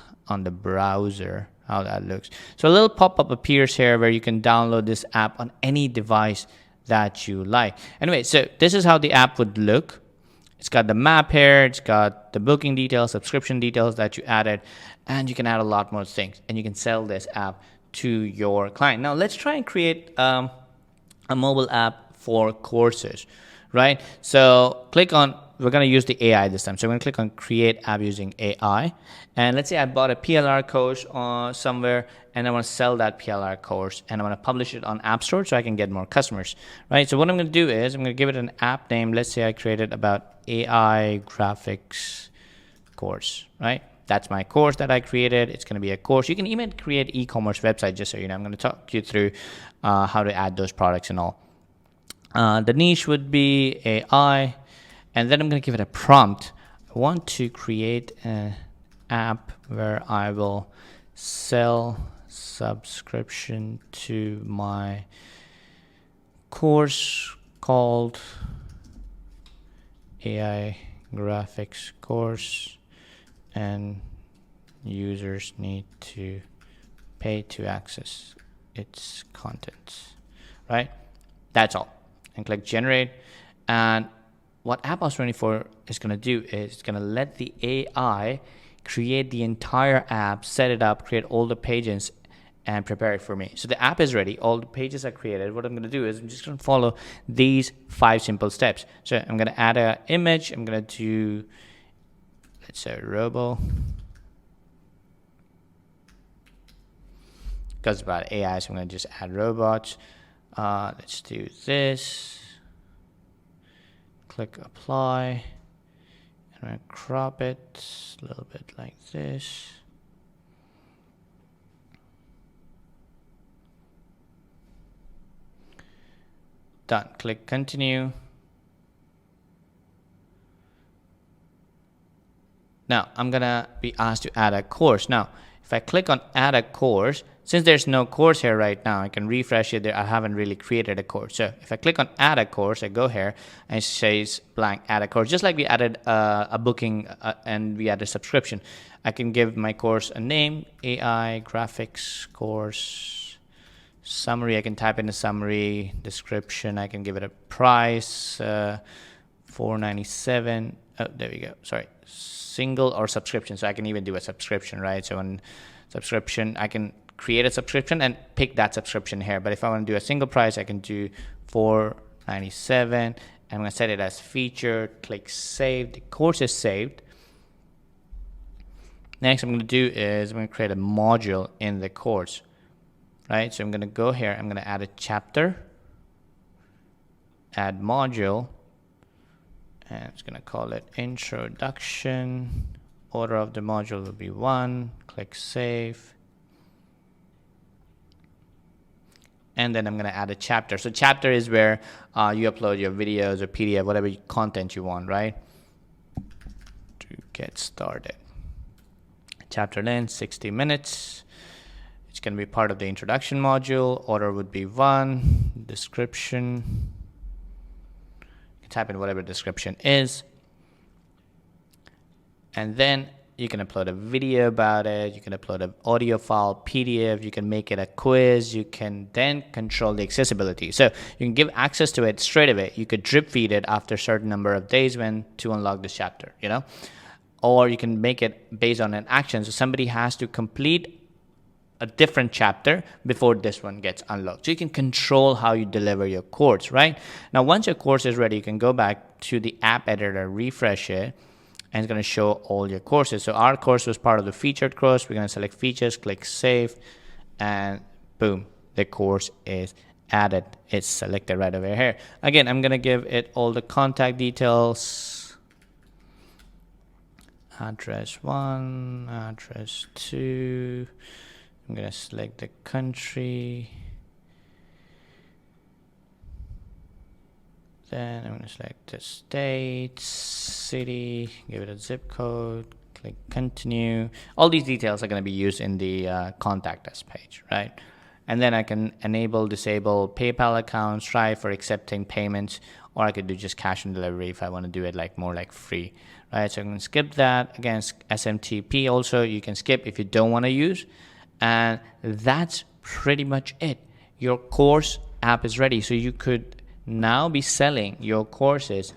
the browser how that looks. So a little pop-up appears here where you can download this app on any device that you like. Anyway, so this is how the app would look. It's got the map here, it's got the booking details, subscription details that you added, and you can add a lot more things, and you can sell this app to your client. Now let's try and create a mobile app for courses, right? So click on, we're going to use the AI this time. So I'm going to click on create app using AI. And let's say I bought a PLR course somewhere, and I want to sell that PLR course, and I want to publish it on App Store so I can get more customers, right? So what I'm going to do is I'm going to give it an app name. Let's say I created about AI graphics course, right? That's my course that I created. It's going to be a course. You can even create e-commerce website, just so you know. I'm going to talk you through how to add those products and all. The niche would be AI, and then I'm going to give it a prompt. I want to create an app where I will sell subscription to my course called AI graphics course, and users need to pay to access its contents, right? That's all. And click generate. And what AppOwls24 is going to do is it's going to let the AI create the entire app, set it up, create all the pages, and prepare it for me. So the app is ready. All the pages are created. What I'm going to do is I'm just going to follow these 5 simple steps. So I'm going to add an image. I'm going to do, let's say, robo. Because it's about AI, so I'm going to just add robots. Let's do this. Click apply. I'm going to crop it a little bit like this. Done. Click continue. Now I'm gonna be asked to add a course. Now if I click on add a course, since there's no course here right now, I can refresh it there. I haven't really created a course. So if I click on add a course, I go here and it says blank add a course, just like we added a booking and we added subscription. I can give my course a name, AI graphics course. Summary, I can type in a summary. Description, I can give it a price, $4.97. Oh, there we go. Sorry, single or subscription. So I can even do a subscription, right? So on subscription, I can create a subscription and pick that subscription here. But if I want to do a single price, I can do $4.97. I'm going to set it as featured. Click save. The course is saved. Next, I'm going to do is I'm going to create a module in the course. Right, so I'm going to go here, I'm going to add a chapter, add module, and it's going to call it introduction. Order of the module will be 1, click save. and then I'm going to add a chapter. So chapter is where you upload your videos or PDF, whatever content you want, right? To get started. Chapter length 60 minutes. It's going to be part of the introduction module. Order would be 1. Description. You can type in whatever description is. And then you can upload a video about it. You can upload an audio file, PDF. You can make it a quiz. You can then control the accessibility. So you can give access to it straight away. You could drip feed it after a certain number of days when to unlock this chapter, you know? Or you can make it based on an action. So somebody has to complete a different chapter before this one gets unlocked. So you can control how you deliver your course, right? Now, once your course is ready, you can go back to the app editor, refresh it, and it's going to show all your courses. So our course was part of the featured course. We're going to select features, click save, and boom, the course is added. It's selected right over here. Again, I'm going to give it all the contact details. Address 1, address 2. I'm going to select the country. Then I'm going to select the state, city, give it a zip code, click continue. All these details are going to be used in the contact us page, right? And then I can enable, disable PayPal accounts, try for accepting payments, or I could do just cash on delivery if I want to do it like more like free, right? So I'm going to skip that. Again, SMTP also you can skip if you don't want to use. And that's pretty much it. Your course app is ready. So you could now be selling your courses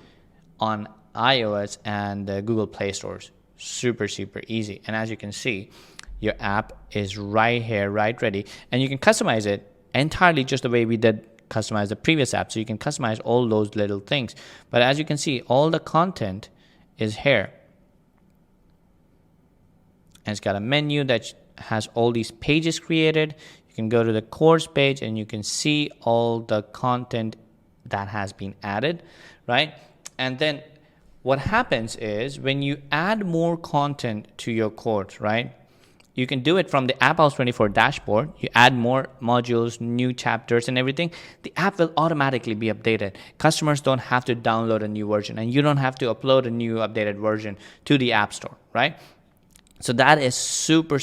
on iOS and Google Play stores. Super easy. And as you can see, your app is right here, right ready. And you can customize it entirely just the way we did customize the previous app. So you can customize all those little things. But as you can see, all the content is here. And it's got a menu that has all these pages created. You can go to the course page and you can see all the content that has been added, right? And then what happens is when you add more content to your course, right? You can do it from the AppOwls24 dashboard. You add more modules, new chapters and everything. The app will automatically be updated. Customers don't have to download a new version and you don't have to upload a new updated version to the App Store, right? So that is super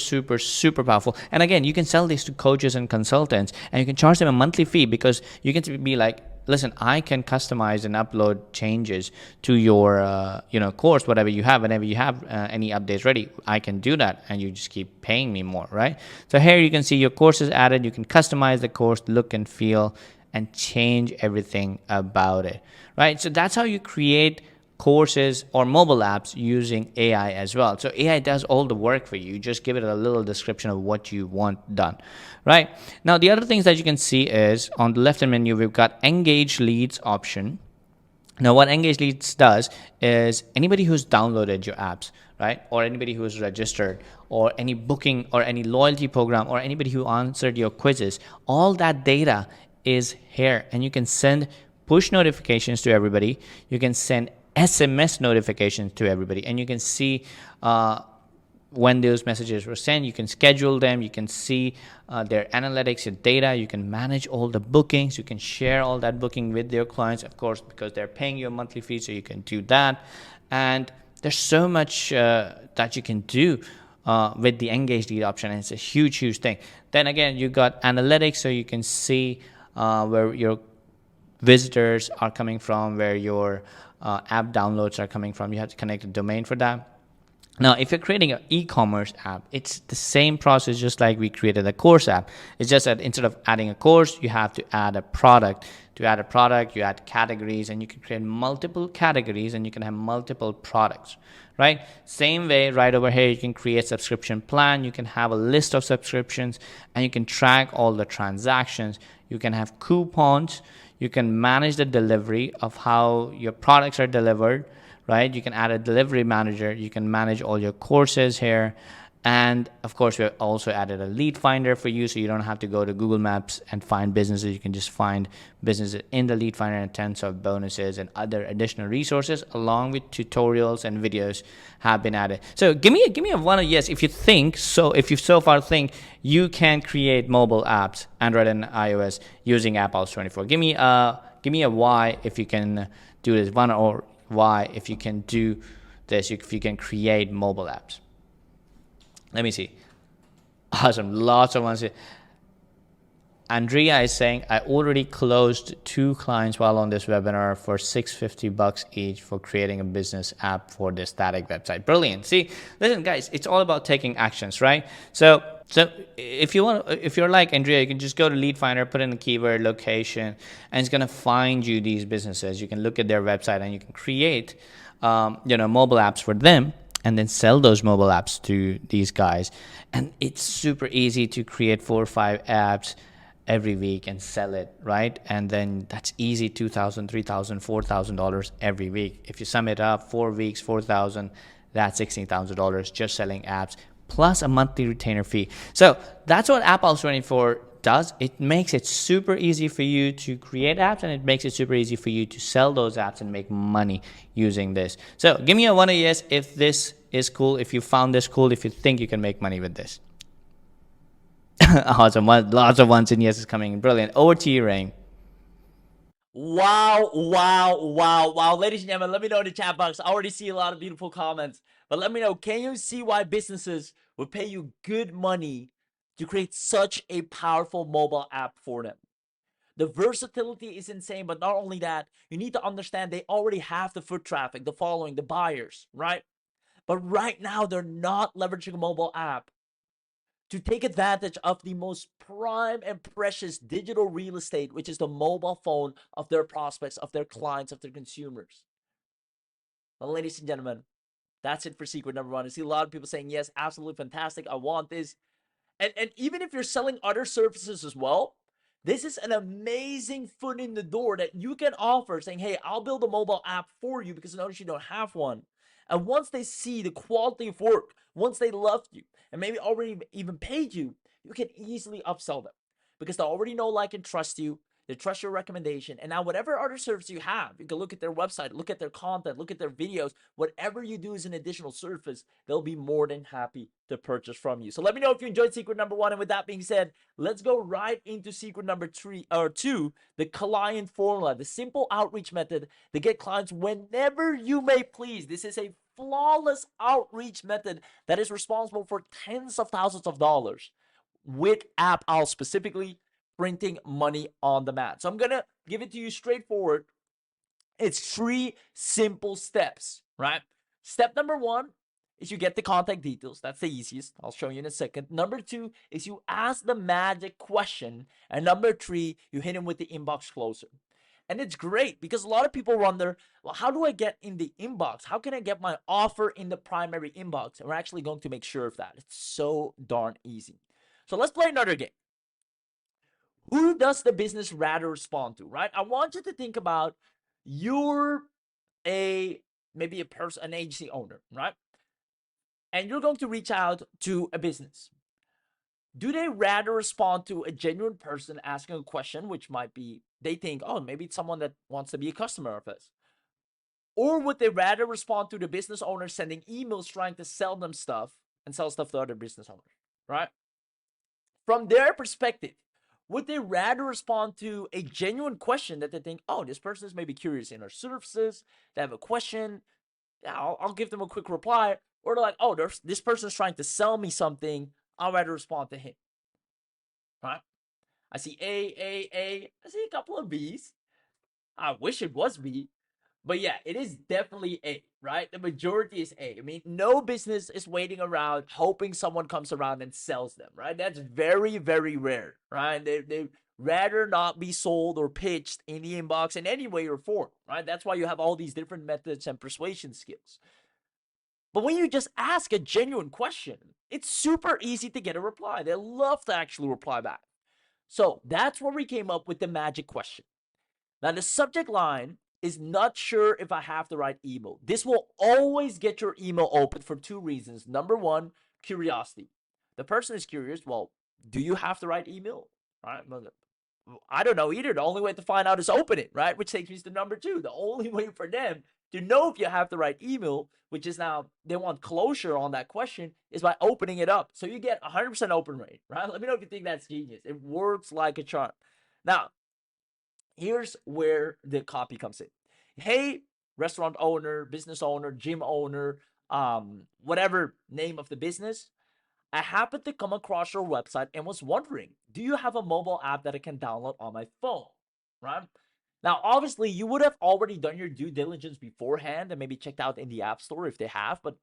powerful. And again, you can sell this to coaches and consultants and you can charge them a monthly fee because you can be like, listen, I can customize and upload changes to your course, whatever you have. Whenever you have any updates ready, I can do that and you just keep paying me more, right? So here you can see your course is added. You can customize the course, look and feel, and change everything about it, right? So that's how you create courses or mobile apps using AI as well. So AI does all the work for you. You just give it a little description of what you want done, right? Now, the other things that you can see is on the left-hand menu, we've got Engage Leads option. Now, what Engage Leads does is anybody who's downloaded your apps, right? Or anybody who's registered or any booking or any loyalty program or anybody who answered your quizzes, all that data is here and you can send push notifications to everybody. You can send SMS notifications to everybody and you can see when those messages were sent. You can schedule them, you can see their analytics, your data, you can manage all the bookings, you can share all that booking with your clients, of course, because they're paying you a monthly fee, so you can do that. And there's so much that you can do with the Engage Lead option, and it's a huge thing. Then again, you got analytics, so you can see where your visitors are coming from, where your app downloads are coming from. You have to connect a domain for that. Now, if you're creating an e-commerce app, it's the same process just like we created a course app. It's just that instead of adding a course, you have to add a product. To add a product, you add categories, and you can create multiple categories and you can have multiple products, right? Same way, right over here, you can create subscription plan. You can have a list of subscriptions and you can track all the transactions. You can have coupons. You can manage the delivery of how your products are delivered, right? You can add a delivery manager. You can manage all your courses here. And of course, we have also added a lead finder for you, so you don't have to go to Google Maps and find businesses. You can just find businesses in the lead finder, and tons of bonuses and other additional resources, along with tutorials and videos have been added. So give me a one or yes if you think so. If you so far think you can create mobile apps, Android and iOS, using AppOwls24. Give me a why if you can do this. One or why if you can do this. If you can create mobile apps. Let me see. Awesome. Lots of ones here. Andrea is saying, I already closed 2 clients while on this webinar for $650 each for creating a business app for this static website. Brilliant. See, listen, guys, it's all about taking actions, right? So if you're like Andrea, you can just go to Lead Finder, put in the keyword location, and it's gonna find you these businesses. You can look at their website and you can create, mobile apps for them, and then sell those mobile apps to these guys. And it's super easy to create 4 or 5 apps every week and sell it, right? And then that's easy, $2,000, $3,000, $4,000 every week. If you sum it up, 4 weeks, 4,000, that's $16,000 just selling apps, plus a monthly retainer fee. So that's what AppOwls24 does. It makes it super easy for you to create apps, and it makes it super easy for you to sell those apps and make money using this. So give me a one or yes if this is cool, if you found this cool, if you think you can make money with this. Awesome. Lots of ones and yes is coming in. Brilliant. Over to you, Rain. Wow. Ladies and gentlemen, let me know in the chat box. I already see a lot of beautiful comments. But let me know, can you see why businesses would pay you good money to create such a powerful mobile app for them? The versatility is insane, but not only that, you need to understand they already have the foot traffic, the following, the buyers, right? But right now, they're not leveraging a mobile app to take advantage of the most prime and precious digital real estate, which is the mobile phone of their prospects, of their clients, of their consumers. Well, ladies and gentlemen, that's it for secret number 1. I see a lot of people saying, yes, absolutely fantastic. I want this. And even if you're selling other services as well, this is an amazing foot in the door that you can offer, saying, hey, I'll build a mobile app for you because notice you don't have one. And once they see the quality of work, once they loved you, and maybe already even paid you, you can easily upsell them because they already know, like, and trust you. They trust your recommendation. And now whatever other service you have, you can look at their website, look at their content, look at their videos. Whatever you do as an additional service, they'll be more than happy to purchase from you. So let me know if you enjoyed secret number 1. And with that being said, let's go right into secret number 2, the client formula, the simple outreach method to get clients whenever you may please. This is a flawless outreach method that is responsible for tens of thousands of dollars with AppOwls, specifically printing money on the mat. So I'm gonna give it to you straightforward. It's 3 simple steps, right? Step number 1 is you get the contact details. That's the easiest. I'll show you in a second. Number 2 is you ask the magic question. And number 3, you hit them with the inbox closer. And it's great because a lot of people wonder, well, how do I get in the inbox? How can I get my offer in the primary inbox? And we're actually going to make sure of that. It's so darn easy. So let's play another game. Who does the business rather respond to, right? I want you to think about you're maybe a person, an agency owner, right? And you're going to reach out to a business. Do they rather respond to a genuine person asking a question, which might be, they think, oh, maybe it's someone that wants to be a customer of us? Or would they rather respond to the business owner sending emails trying to sell them stuff and sell stuff to other business owners, right? From their perspective, would they rather respond to a genuine question that they think, oh, this person is maybe curious in our services, they have a question, yeah, I'll give them a quick reply. Or they're like, oh, this person's trying to sell me something, I'll rather respond to him, right? I see A. I see a couple of B's. I wish it was B. But yeah, it is definitely A, right? The majority is A. I mean, no business is waiting around hoping someone comes around and sells them, right? That's very, very rare, right? They rather not be sold or pitched in the inbox in any way or form, right? That's why you have all these different methods and persuasion skills. But when you just ask a genuine question, it's super easy to get a reply. They love to actually reply back. So that's where we came up with the magic question. Now, the subject line is not sure if I have the right email. This will always get your email open for 2 reasons. Number 1, curiosity. The person is curious. Well, do you have the right email? Right? I don't know either. The only way to find out is open it, right? Which takes me to number 2. The only way for them to know if you have the right email, which is now they want closure on that question, is by opening it up. So you get 100% open rate, right? Let me know if you think that's genius. It works like a charm. Now, here's where the copy comes in. Hey, restaurant owner, business owner, gym owner, whatever name of the business, I happened to come across your website and was wondering, do you have a mobile app that I can download on my phone? Right? Now, obviously, you would have already done your due diligence beforehand and maybe checked out in the App Store if they have, but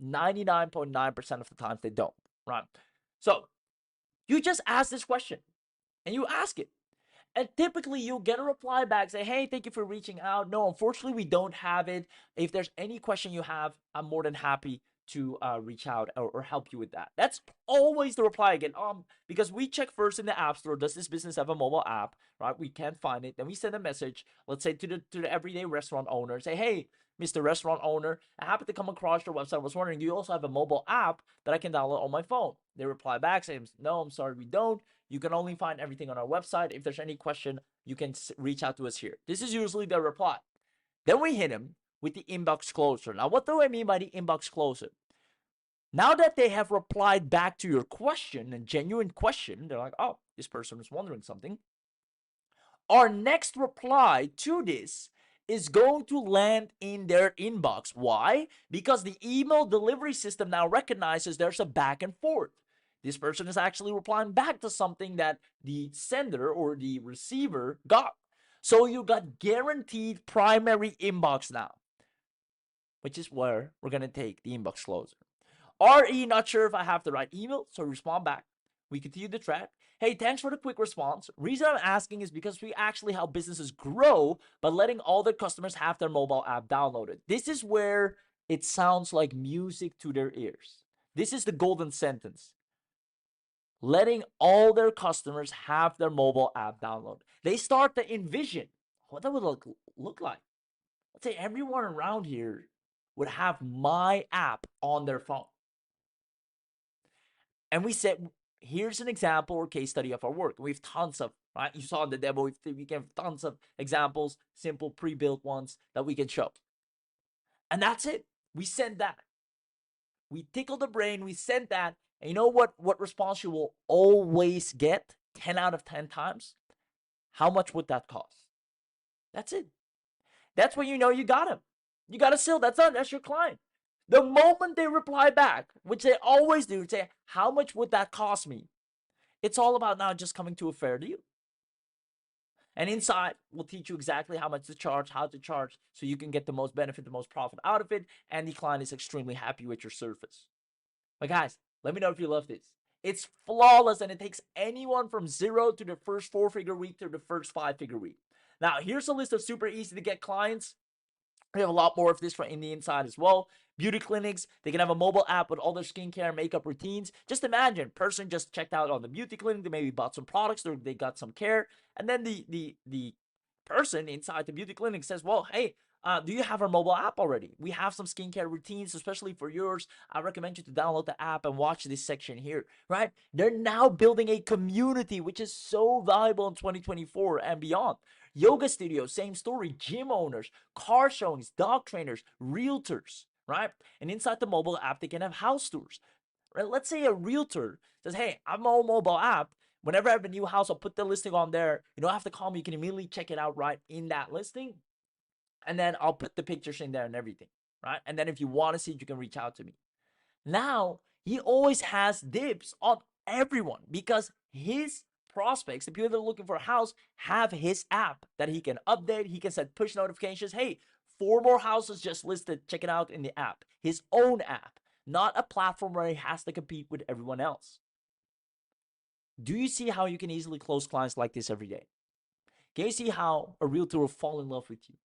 99.9% of the times they don't, right? So you just ask this question and you ask it. And typically you'll get a reply back, say, hey, thank you for reaching out. No, unfortunately, we don't have it. If there's any question you have, I'm more than happy to reach out or help you with that. That's always the reply again. Because we check first in the App Store, does this business have a mobile app? Right? We can't find it. Then we send a message, let's say to the everyday restaurant owner, say, hey, Mr. Restaurant Owner, I happened to come across your website. I was wondering, do you also have a mobile app that I can download on my phone? They reply back saying, no, I'm sorry, we don't. You can only find everything on our website. If there's any question, you can reach out to us here. This is usually the reply. Then we hit him with the inbox closer. Now, what do I mean by the inbox closer? Now that they have replied back to your question, a genuine question, they're like, oh, this person was wondering something. Our next reply to this is going to land in their inbox. Why? Because the email delivery system now recognizes there's a back and forth. This person is actually replying back to something that the sender or the receiver got. So you got guaranteed primary inbox now, which is where we're going to take the inbox closer. RE, not sure if I have the right email, so respond back. We continue the thread. Hey, thanks for the quick response. Reason I'm asking is because we actually help businesses grow by letting all their customers have their mobile app downloaded. This is where it sounds like music to their ears. This is the golden sentence. Letting all their customers have their mobile app downloaded. They start to envision what that would look like. Let's say everyone around here would have my app on their phone. And we said, here's an example or case study of our work. We have tons of, right? You saw in the demo, we can have tons of examples, simple pre-built ones that we can show. And that's it. We send that. We tickle the brain, we send that. And you know what response you will always get 10 out of 10 times? How much would that cost? That's it. That's when you know you got him. You got a sale. That's done. That's your client. The moment they reply back, which they always do, say, how much would that cost me? It's all about now just coming to a fair deal. And inside, we'll teach you exactly how much to charge, how to charge, so you can get the most benefit, the most profit out of it, and the client is extremely happy with your service. But guys, let me know if you love this. It's flawless, and it takes anyone from 0 to the first 4-figure week to the first 5-figure week. Now, here's a list of super easy to get clients. We have a lot more of this in the inside as well. Beauty clinics, they can have a mobile app with all their skincare and makeup routines. Just imagine, person just checked out on the beauty clinic, they maybe bought some products, or they got some care, and then the person inside the beauty clinic says, well, hey, do you have our mobile app already? We have some skincare routines, especially for yours. I recommend you to download the app and watch this section here, right? They're now building a community, which is so valuable in 2024 and beyond. Yoga studios, same story. Gym owners, car showings, dog trainers, realtors, right? And inside the mobile app, they can have house tours. Right? Let's say a realtor says, hey, I'm on mobile app. Whenever I have a new house, I'll put the listing on there. You don't have to call me. You can immediately check it out right in that listing. And then I'll put the pictures in there and everything, right? And then if you want to see it, you can reach out to me. Now, he always has dibs on everyone because his prospects, the people that are looking for a house, have his app that he can update. He can set push notifications. Hey, 4 more houses just listed. Check it out in the app. His own app, not a platform where he has to compete with everyone else. Do you see how you can easily close clients like this every day? Can you see how a realtor will fall in love with you?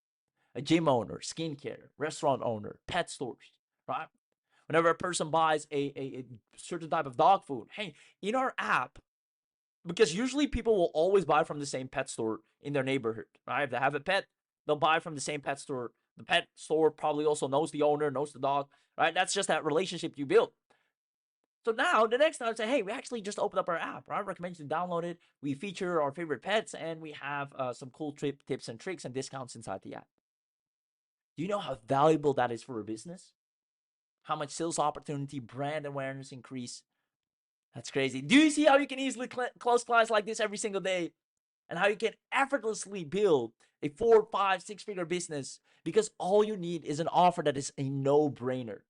A gym owner, skincare, restaurant owner, pet stores, right? Whenever a person buys a certain type of dog food, hey, in our app, because usually people will always buy from the same pet store in their neighborhood, right? If they have a pet, they'll buy from the same pet store. The pet store probably also knows the owner, knows the dog, right? That's just that relationship you build. So now the next time I say, hey, we actually just opened up our app. I recommend you to download it. We feature our favorite pets, and we have some cool tips and tricks and discounts inside the app. Do you know how valuable that is for a business? How much sales opportunity, brand awareness increase? That's crazy. Do you see how you can easily close clients like this every single day? And how you can effortlessly build a 4, 5, 6-figure business because all you need is an offer that is a no-brainer,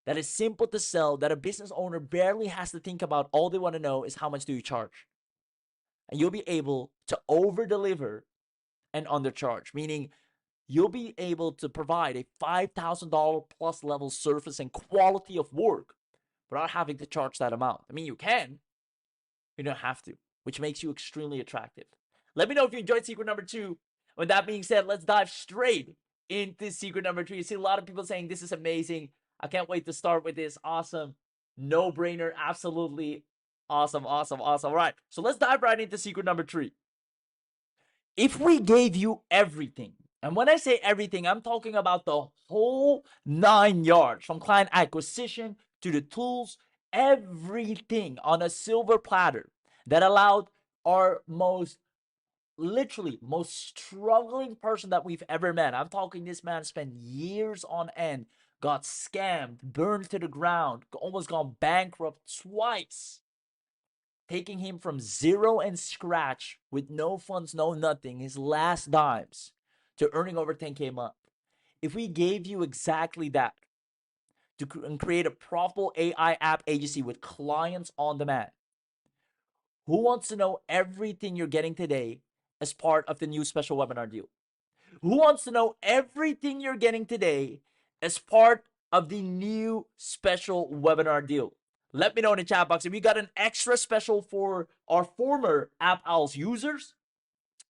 that is simple to sell, that a business owner barely has to think about. All they want to know is how much do you charge? And you'll be able to over-deliver and undercharge, meaning you'll be able to provide a $5,000 plus level service and quality of work without having to charge that amount. I mean, you can, you don't have to, which makes you extremely attractive. Let me know if you enjoyed secret number 2. With that being said, let's dive straight into secret number 3. You see a lot of people saying this is amazing. I can't wait to start with this. Awesome. No brainer. Absolutely awesome. Awesome. Awesome. All right. So let's dive right into secret number 3. If we gave you everything, and when I say everything, I'm talking about the whole 9 yards, from client acquisition to the tools, everything on a silver platter that allowed our literally most struggling person that we've ever met. I'm talking this man spent years on end, got scammed, burned to the ground, almost gone bankrupt twice, taking him from zero and scratch with no funds, no nothing, his last dimes, to earning over 10K a month. If we gave you exactly that to create a profitable AI app agency with clients on demand, who wants to know everything you're getting today as part of the new special webinar deal? Who wants to know everything you're getting today as part of the new special webinar deal? Let me know in the chat box. If we got an extra special for our former AppOwls users,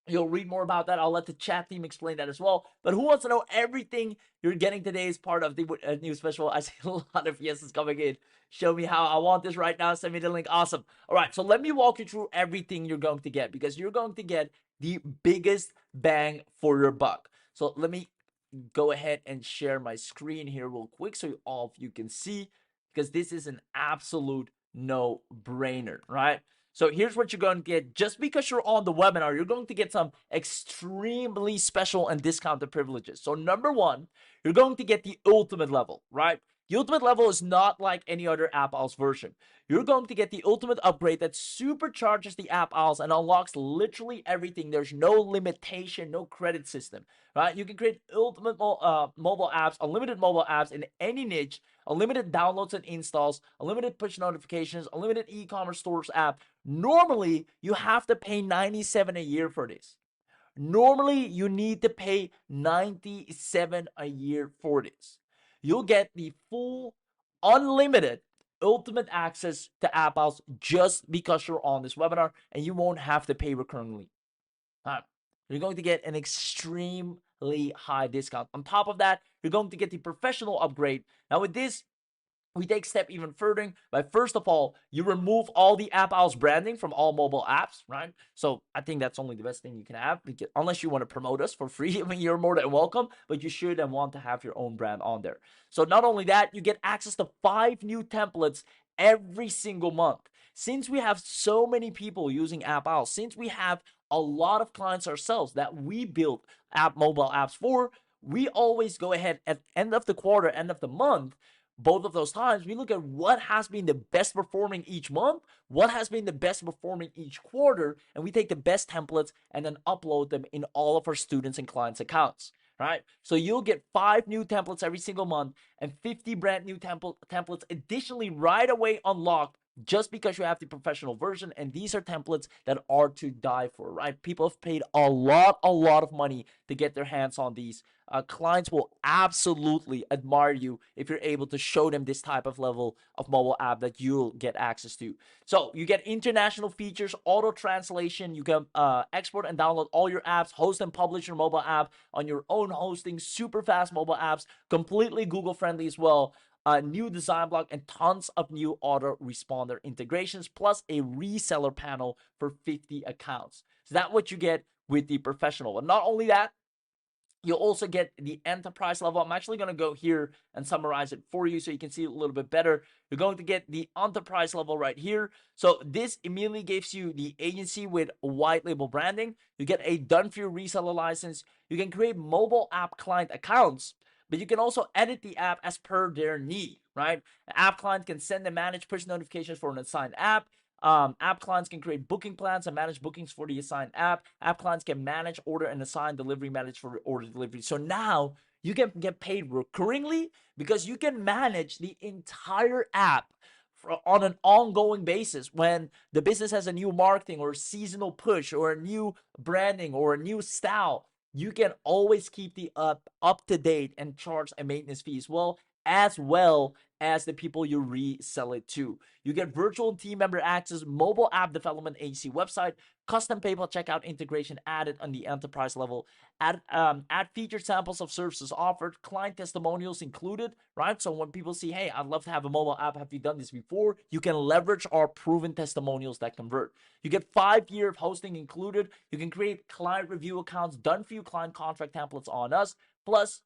you'll read more about that. I'll let the chat team explain that as well. But who wants to know everything you're getting today as part of the new special? I see a lot of yeses coming in. Show me how. I want this right now. Send me the link. Awesome. All right. So let me walk you through everything you're going to get, because you're going to get the biggest bang for your buck. So let me go ahead and share my screen here real quick so all of you can see, because this is an absolute no-brainer, right? So here's what you're going to get. Just because you're on the webinar, you're going to get some extremely special and discounted privileges. So number 1, you're going to get the ultimate level, right? The ultimate level is not like any other AppOwls version. You're going to get the ultimate upgrade that supercharges the AppOwls and unlocks literally everything. There's no limitation, no credit system, right? You can create ultimate mobile apps, unlimited mobile apps in any niche, unlimited downloads and installs, unlimited push notifications, unlimited e-commerce stores app. Normally, you have to pay $97 a year for this. Normally, you need to pay $97 a year for this. You'll get the full, unlimited, ultimate access to AppOwls just because you're on this webinar, and you won't have to pay recurringly. You're going to get an extremely high discount. On top of that, you're going to get the professional upgrade. Now with this, we take a step even further by, first of all, you remove all the AppOwls branding from all mobile apps, right? So I think that's only the best thing you can have, because unless you want to promote us for free, I mean, you're more than welcome, but you should and want to have your own brand on there. So not only that, you get access to 5 new templates every single month. Since we have so many people using AppOwls, since we have a lot of clients ourselves that we build mobile apps for, we always go ahead at end of the quarter, end of the month, both of those times, we look at what has been the best performing each month, what has been the best performing each quarter, and we take the best templates and then upload them in all of our students and clients' accounts, right? So you'll get 5 new templates every single month and 50 brand new templates additionally right away unlocked, just because you have the professional version. And these are templates that are to die for, right? People have paid a lot of money to get their hands on these. Clients will absolutely admire you if you're able to show them this type of level of mobile app that you'll get access to. So you get international features, auto translation. You can export and download all your apps, host and publish your mobile app on your own hosting, super fast mobile apps, completely Google friendly as well. New design block and tons of new autoresponder integrations, plus a reseller panel for 50 accounts. So that's what you get with the professional. And not only that, You'll also get the enterprise level. I'm actually going to go here and summarize it for you so you can see it a little bit better. You're going to get the enterprise level right here. So this immediately gives you the agency with white label branding. You get a done-for-you reseller license. You can create mobile app client accounts, but you can also edit the app as per their need, right? An app client can send and manage push notifications for an assigned app. App clients can create booking plans and manage bookings for the assigned app. App clients can manage order and assign delivery manage for order delivery. So now you can get paid recurringly because you can manage the entire app on an ongoing basis. When the business has a new marketing or seasonal push or a new branding or a new style, you can always keep the up to date and charge a maintenance fee as well as the people you resell it to. You get virtual team member access, mobile app development agency website, custom PayPal checkout integration added on the enterprise level, add featured samples of services offered, client testimonials included, right? So when people see, hey, I'd love to have a mobile app, have you done this before? You can leverage our proven testimonials that convert. You get 5 years of hosting included. You can create client review accounts, done for you client contract templates on us. Plus,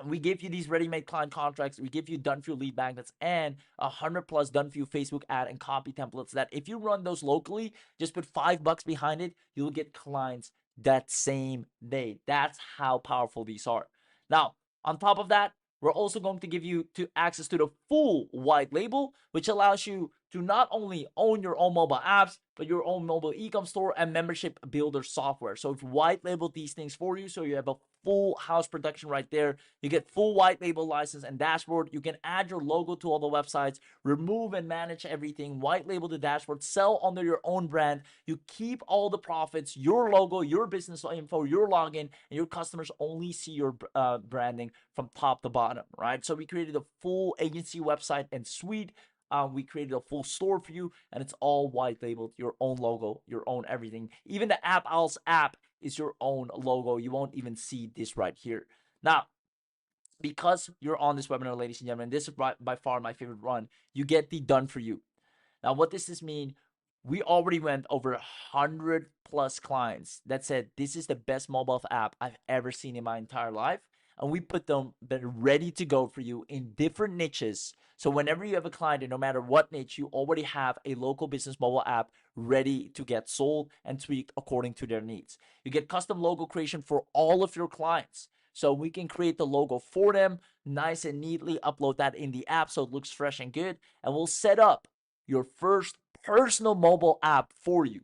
we give you these ready-made client contracts. We give you done-for-you lead magnets and 100+ done-for-you Facebook ad and copy templates that if you run those locally, just put $5 behind it, you'll get clients that same day. That's how powerful these are. Now, on top of that, we're also going to give you access to the full white label, which allows you to not only own your own mobile apps, but your own mobile e-com store and membership builder software. So we've white labeled these things for you, so you have a full house production right there. You get full white label license and dashboard. You can add your logo to all the websites, remove and manage everything, white label the dashboard, sell under your own brand. You keep all the profits, your logo, your business info, your login, and your customers only see your branding from top to bottom, right? So we created a full agency website and suite. We created a full store for you, and it's all white labeled, your own logo, your own everything. Even the AppOwls app is your own logo. You won't even see this right here. Now, because you're on this webinar, ladies and gentlemen, this is by far my favorite run. You get the done for you. Now, what does this mean? We already went over 100+ clients that said this is the best mobile app I've ever seen in my entire life. And we put them ready to go for you in different niches. So whenever you have a client, and no matter what niche, you already have a local business mobile app ready to get sold and tweaked according to their needs. You get custom logo creation for all of your clients. So we can create the logo for them, nice and neatly, upload that in the app so it looks fresh and good. And we'll set up your first personal mobile app for you.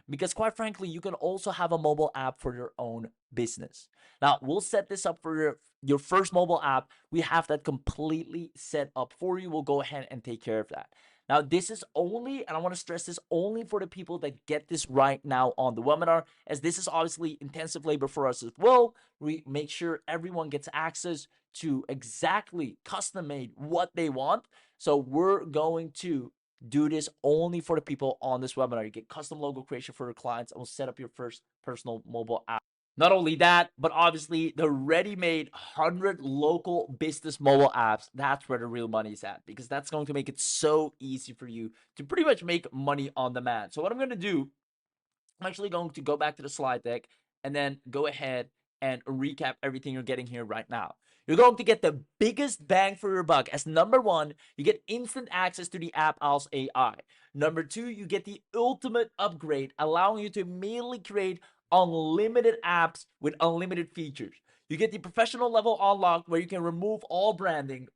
Because quite frankly, you can also have a mobile app for your own business. Now, we'll set this up for your first mobile app. We have that completely set up for you. We'll go ahead and take care of that. Now, this is only, and I want to stress this, only for the people that get this right now on the webinar, as this is obviously intensive labor for us as well. We make sure everyone gets access to exactly custom-made what they want. So we're going to do this only for the people on this webinar. You get custom logo creation for your clients, and we'll set up your first personal mobile app. Not only that, but obviously the ready-made 100 local business mobile apps, that's where the real money is at, because that's going to make it so easy for you to pretty much make money on demand. So what I'm going to do, I'm actually going to go back to the slide deck and then go ahead and recap everything you're getting here right now. You're going to get the biggest bang for your buck. As number one, you get instant access to the AppOwls AI. Number two, you get the ultimate upgrade, allowing you to immediately create unlimited apps with unlimited features. You get the professional level unlock where you can remove all branding,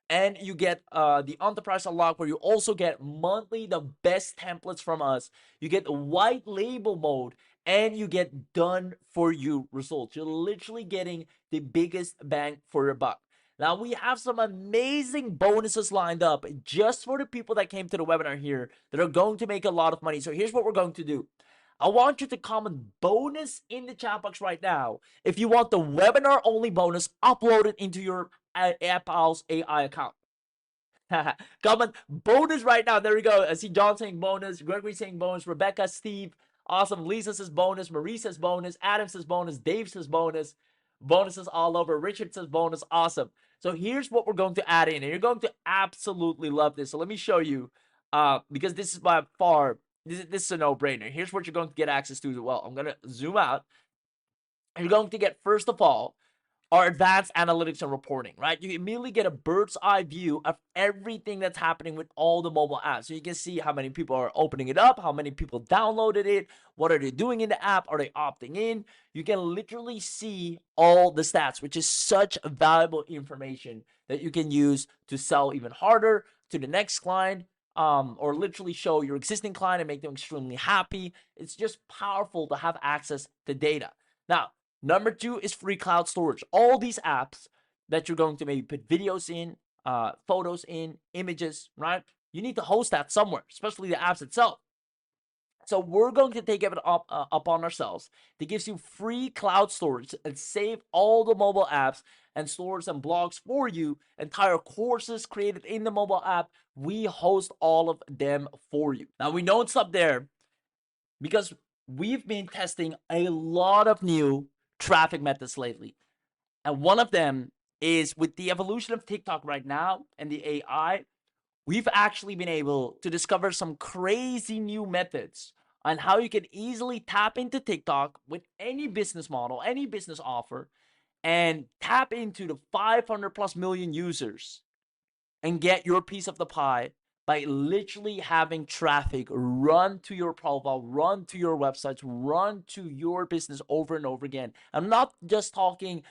and you get the enterprise unlock where you also get monthly the best templates from us. You get white label mode, and you get done for you results. You're literally getting the biggest bang for your buck. Now, we have some amazing bonuses lined up just for the people that came to the webinar here that are going to make a lot of money. So here's what we're going to do. I want you to comment bonus in the chat box right now. If you want the webinar only bonus, upload it into your AppOwls AI account. Comment bonus right now. There we go. I see John saying bonus, Gregory saying bonus, Rebecca, Steve, awesome. Lisa says bonus, Marie says bonus, Adam says bonus, Dave says bonus. Bonuses all over. Richard says bonus. Awesome. So here's what we're going to add in, and you're going to absolutely love this. So let me show you, because this is by far, this is a no-brainer. Here's what you're going to get access to as well. I'm going to zoom out. you're going to get, first of all, our advanced analytics and reporting, right? You immediately get a bird's eye view of everything that's happening with all the mobile apps. So you can see how many people are opening it up, how many people downloaded it, what are they doing in the app, are they opting in? You can literally see all the stats, which is such valuable information that you can use to sell even harder to the next client, or literally show your existing client and make them extremely happy. It's just powerful to have access to data. Now, number 2 is free cloud storage. All these apps that you're going to maybe put videos in, photos in, images, right? You need to host that somewhere, especially the apps itself. So we're going to take it upon ourselves to give you free cloud storage and save all the mobile apps and store some blogs for you. Entire courses created in the mobile app, we host all of them for you. Now, we don't stop there, because we've been testing a lot of new traffic methods lately. And one of them is, with the evolution of TikTok right now and the AI, we've actually been able to discover some crazy new methods on how you can easily tap into TikTok with any business model, any business offer, and tap into the 500 plus million users and get your piece of the pie by literally having traffic run to your profile, run to your websites, run to your business over and over again. I'm not just talking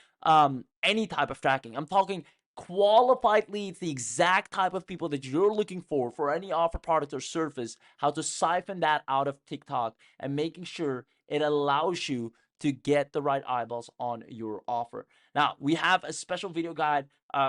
any type of tracking. I'm talking qualified leads, the exact type of people that you're looking for any offer, product, or service, how to siphon that out of TikTok and making sure it allows you to get the right eyeballs on your offer. Now, we have a special video guide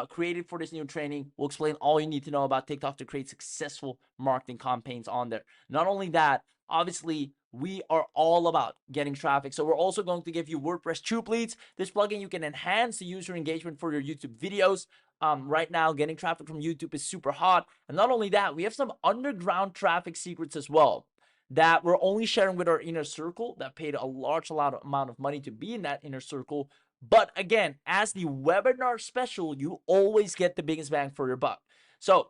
created for this new training. We'll explain all you need to know about TikTok to create successful marketing campaigns on there. Not only that, obviously, we are all about getting traffic. So we're also going to give you WordPress Tube Leads. This plugin, you can enhance the user engagement for your YouTube videos. Right now, getting traffic from YouTube is super hot. And not only that, we have some underground traffic secrets as well that we're only sharing with our inner circle that paid a large amount of money to be in that inner circle. But again, as the webinar special, you always get the biggest bang for your buck. So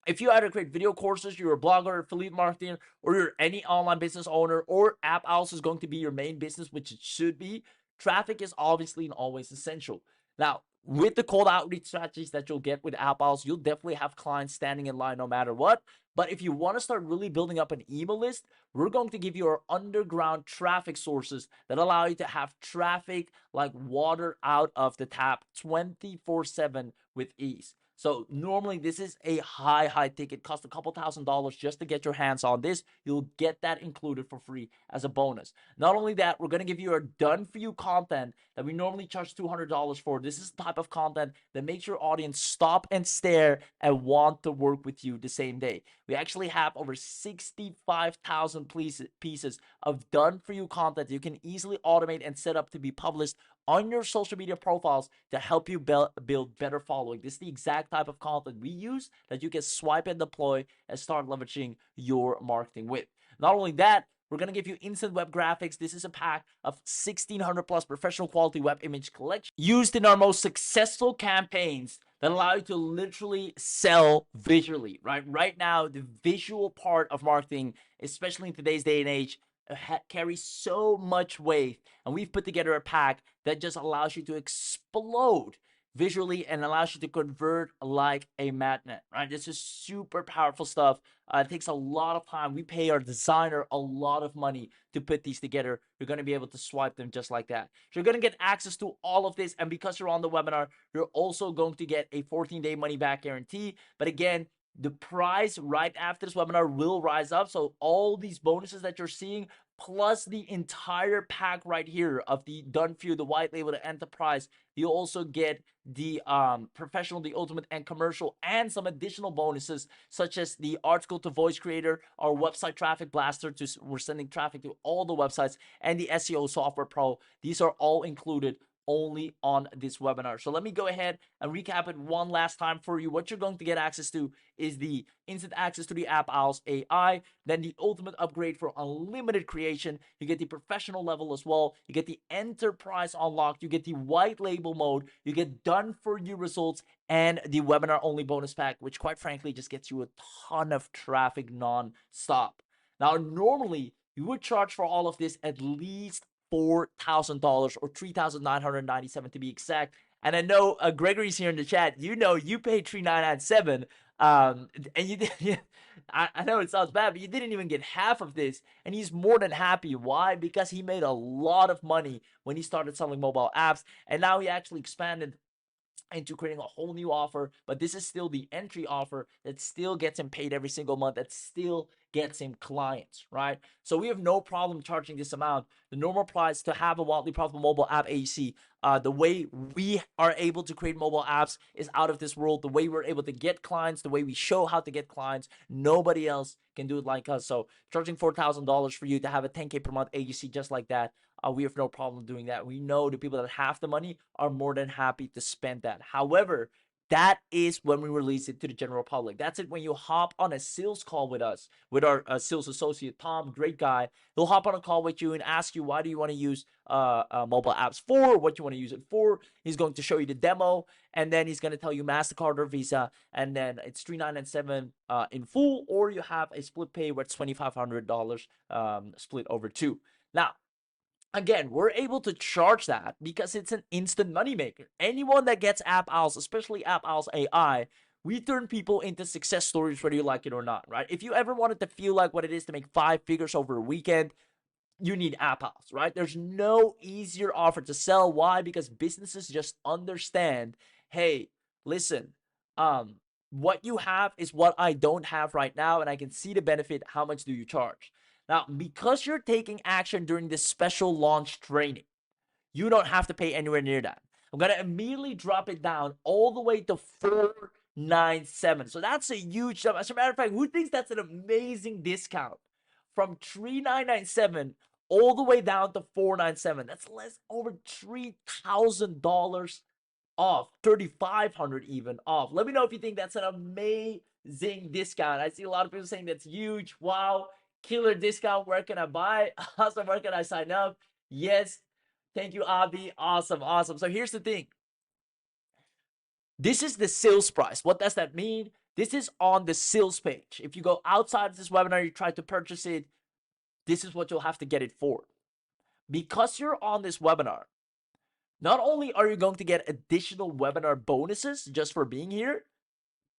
if you either create video courses, you're a blogger, affiliate marketer, or you're any online business owner, or AppOwls is going to be your main business, which it should be, traffic is obviously and always essential. Now, with the cold outreach strategies that you'll get with AppOwls, you'll definitely have clients standing in line no matter what. But if you want to start really building up an email list, we're going to give you our underground traffic sources that allow you to have traffic like water out of the tap 24/7 with ease. So normally this is a high ticket, cost a couple $1,000s just to get your hands on this. You'll get that included for free as a bonus. Not only that, we're going to give you our done for you content that we normally charge $200 for. This is the type of content that makes your audience stop and stare and want to work with you the same day. We actually have over 65,000 pieces of done for you content that you can easily automate and set up to be published on your social media profiles to help you build better following. This is the exact type of content we use that you can swipe and deploy and start leveraging your marketing with. Not only that, we're going to give you instant web graphics. This is a pack of 1,600 plus professional quality web image collection used in our most successful campaigns that allow you to literally sell visually, right? Right now, the visual part of marketing, especially in today's day and age, carries so much weight, and we've put together a pack that just allows you to explode visually and allows you to convert like a magnet, right? This is super powerful stuff. It takes a lot of time. We pay our designer a lot of money to put these together. You're going to be able to swipe them just like that. So you're going to get access to all of this, and because you're on the webinar, you're also going to get a 14-day money-back guarantee. But again, the price right after this webinar will rise up. So all these bonuses that you're seeing, plus the entire pack right here of the done for you, the white label, the enterprise, you also get the professional, the ultimate, and commercial, and some additional bonuses such as the article to voice creator, our website traffic blaster, we're sending traffic to all the websites, and the SEO software pro. These are all included only on this webinar. So let me go ahead and recap it one last time for you. What you're going to get access to is the instant access to the AppOwls AI, then the ultimate upgrade for unlimited creation. You get the professional level as well. You get the enterprise unlocked. You get the white label mode. You get done for you results and the webinar only bonus pack, which quite frankly just gets you a ton of traffic non-stop. Now, normally you would charge for all of this at least $4,000 or $3,997 to be exact. And I know Gregory's here in the chat. You know, you paid $3,997, and you did. I know it sounds bad, but you didn't even get half of this, and he's more than happy. Why? Because he made a lot of money when he started selling mobile apps, and now he actually expanded into creating a whole new offer. But this is still the entry offer that still gets him paid every single month, that still gets him clients, right? So we have no problem charging this amount. The normal price to have a wildly profitable mobile app AEC, the way we are able to create mobile apps is out of this world. The way we're able to get clients, the way we show how to get clients, nobody else can do it like us. So charging $4,000 for you to have a 10K per month AEC just like that, we have no problem doing that. We know the people that have the money are more than happy to spend that. However, that is when we release it to the general public. That's it when you hop on a sales call with us, with our sales associate, Tom, great guy. He'll hop on a call with you and ask you, why do you want to use mobile apps for? What you want to use it for? He's going to show you the demo, and then he's going to tell you MasterCard or Visa, and then it's $3,997 in full, or you have a split pay where it's $2,500 split over two. Now, again, we're able to charge that because it's an instant moneymaker. Anyone that gets AppOwls, especially AppOwls AI, we turn people into success stories whether you like it or not, right? If you ever wanted to feel like what it is to make 5 figures over a weekend, you need AppOwls, right? There's no easier offer to sell. Why? Because businesses just understand, hey, listen, what you have is what I don't have right now, and I can see the benefit. How much do you charge? Now, because you're taking action during this special launch training, you don't have to pay anywhere near that. I'm going to immediately drop it down all the way to $497. So that's a huge jump. As a matter of fact, who thinks that's an amazing discount? From $3,997 all the way down to $497. That's less over $3,000 off, $3,500 even off. Let me know if you think that's an amazing discount. I see a lot of people saying that's huge. Wow. Killer discount. Where can I buy? Awesome. Where can I sign up? Yes. Thank you, Abby. Awesome. Awesome. So here's the thing. This is the sales price. What does that mean? This is on the sales page. If you go outside of this webinar, you try to purchase it, this is what you'll have to get it for. Because you're on this webinar, not only are you going to get additional webinar bonuses just for being here,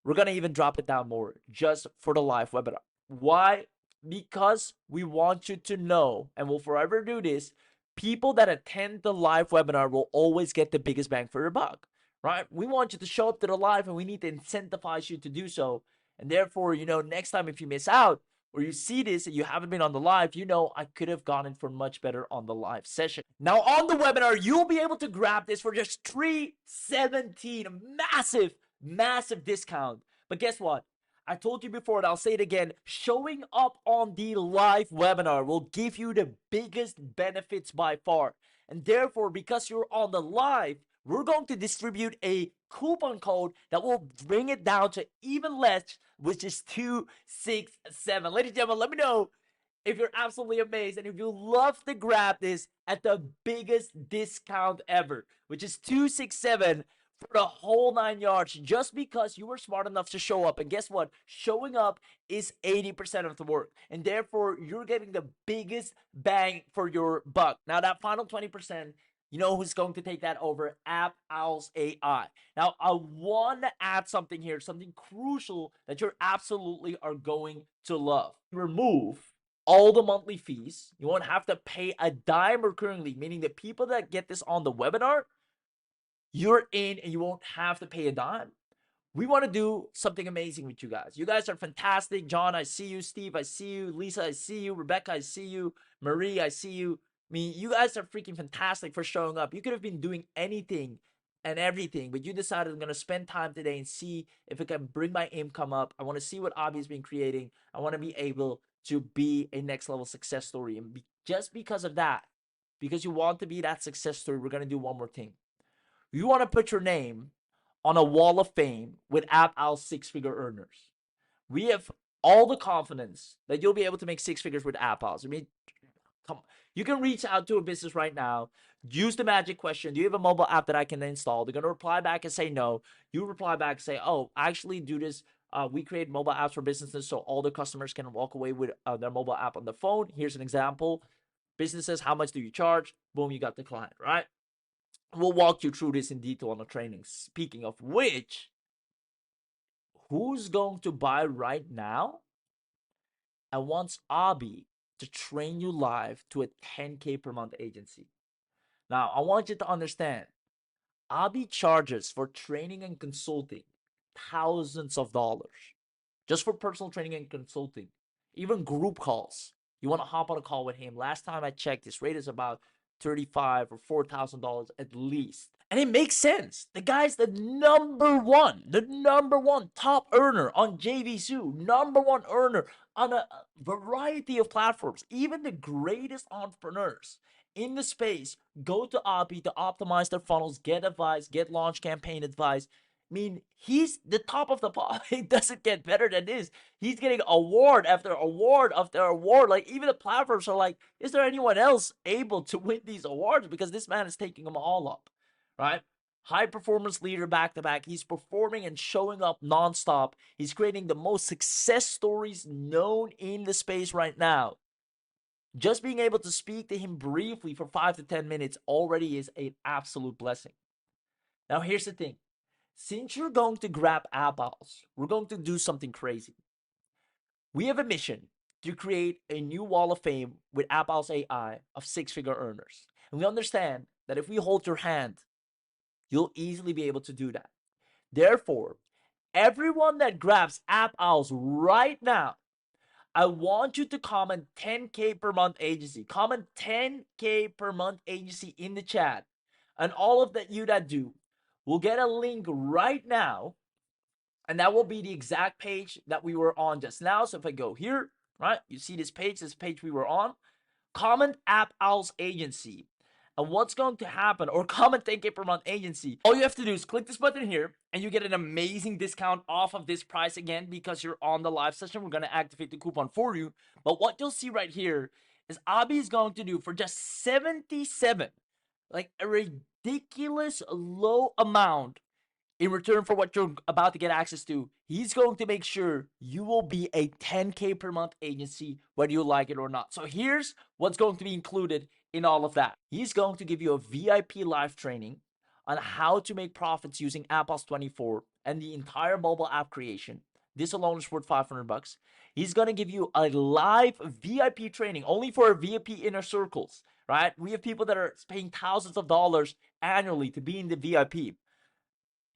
we're going to even drop it down more just for the live webinar. Why? Because we want you to know, and we'll forever do this, people that attend the live webinar will always get the biggest bang for your buck, right? We want you to show up to the live, and we need to incentivize you to do so. And therefore, you know, next time if you miss out or you see this and you haven't been on the live, you know, I could have gotten for much better on the live session. Now on the webinar, you'll be able to grab this for just $317, massive, massive discount. But guess what? I told you before, and I'll say it again, showing up on the live webinar will give you the biggest benefits by far. And therefore, because you're on the live, we're going to distribute a coupon code that will bring it down to even less, which is 267. Ladies and gentlemen, let me know if you're absolutely amazed and if you love to grab this at the biggest discount ever, which is 267 for the whole 9 yards, just because you were smart enough to show up. And guess what? Showing up is 80% of the work, and therefore you're getting the biggest bang for your buck. Now that final 20%, you know who's going to take that over? AppOwls AI. Now, I want to add something here, something crucial that you absolutely are going to love. Remove all the monthly fees. You won't have to pay a dime recurringly, meaning the people that get this on the webinar, you're in and you won't have to pay a dime. We want to do something amazing with you guys. You guys are fantastic. John, I see you. Steve, I see you. Lisa, I see you. Rebecca, I see you. Marie, I see you. I mean, you guys are freaking fantastic for showing up. You could have been doing anything and everything, but you decided I'm going to spend time today and see if it can bring my income up. I want to see what Abby's been creating. I want to be able to be a next level success story. And just because of that, because you want to be that success story, we're going to do one more thing. You want to put your name on a wall of fame with AppOwls 6-figure earners. We have all the confidence that you'll be able to make 6 figures with AppOwls. I mean, come on. You can reach out to a business right now. Use the magic question. Do you have a mobile app that I can install? They're going to reply back and say no. You reply back and say, oh, I actually do this. We create mobile apps for businesses so all the customers can walk away with their mobile app on the phone. Here's an example. Businesses, how much do you charge? Boom, you got the client, right? We'll walk you through this in detail on the training. Speaking of which, who's going to buy right now and wants Abby to train you live to a 10K per month agency? Now, I want you to understand, Abby charges for training and consulting thousands of dollars just for personal training and consulting, even group calls. You want to hop on a call with him. Last time I checked, his rate is about $35 or $4,000 at least. And it makes sense. The guy's the number one top earner on JVSU, number one earner on a variety of platforms. Even the greatest entrepreneurs in the space go to Abby to optimize their funnels, get advice, get launch campaign advice. I mean, he's the top of the pop. It doesn't get better than this. He's getting award after award after award. Like, even the platforms are like, is there anyone else able to win these awards? Because this man is taking them all up, right? High performance leader back to back. He's performing and showing up nonstop. He's creating the most success stories known in the space right now. Just being able to speak to him briefly for 5 to 10 minutes already is an absolute blessing. Now, here's the thing. Since you're going to grab AppOwls, we're going to do something crazy. We have a mission to create a new wall of fame with AppOwls AI of 6-figure earners. And we understand that if we hold your hand, you'll easily be able to do that. Therefore, everyone that grabs AppOwls right now, I want you to comment 10K per month agency. Comment 10K per month agency in the chat. And all of that you that do will get a link right now. And that will be the exact page that we were on just now. So if I go here, right, you see this page we were on. Comment AppOwls agency. And what's going to happen, or comment 10K per month agency, all you have to do is click this button here and you get an amazing discount off of this price again because you're on the live session. We're going to activate the coupon for you. But what you'll see right here is Abby is going to do for just 77, like a ridiculous low amount in return for what you're about to get access to. He's going to make sure you will be a 10K per month agency, whether you like it or not. So here's what's going to be included in all of that. He's going to give you a VIP live training on how to make profits using AppOwls24 and the entire mobile app creation. This alone is worth $500. He's going to give you a live VIP training only for our VIP inner circles, right? We have people that are paying thousands of dollars annually to be in the VIP.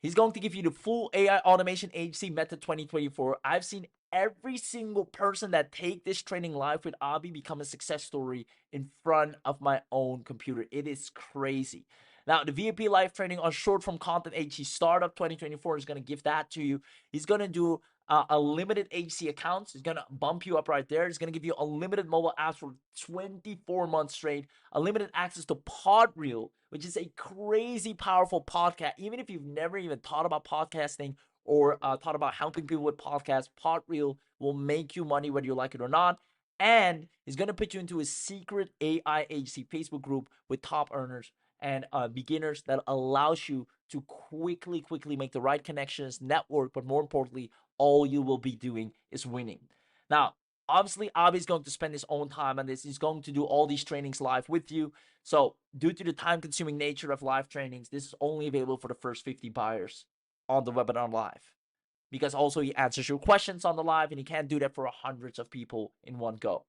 He's going to give you the full AI automation agency method 2024. I've seen every single person that take this training live with Abby become a success story in front of my own computer. It is crazy. Now, the VIP live training on short form content agency startup 2024 is going to give that to you. He's going to do a limited agency accounts. He's going to bump you up right there. He's going to give you unlimited mobile apps for 24 months straight, unlimited access to Podreel, which is a crazy powerful podcast. Even if you've never even thought about podcasting or thought about helping people with podcasts, Podreel will make you money whether you like it or not. And he's going to put you into a secret AI agency Facebook group with top earners and beginners that allows you to quickly make the right connections, network, but more importantly, all you will be doing is winning. Now, obviously, Abby's going to spend his own time on this. He's going to do all these trainings live with you. So due to the time-consuming nature of live trainings, this is only available for the first 50 buyers on the webinar live. Because also he answers your questions on the live, and he can't do that for hundreds of people in one go.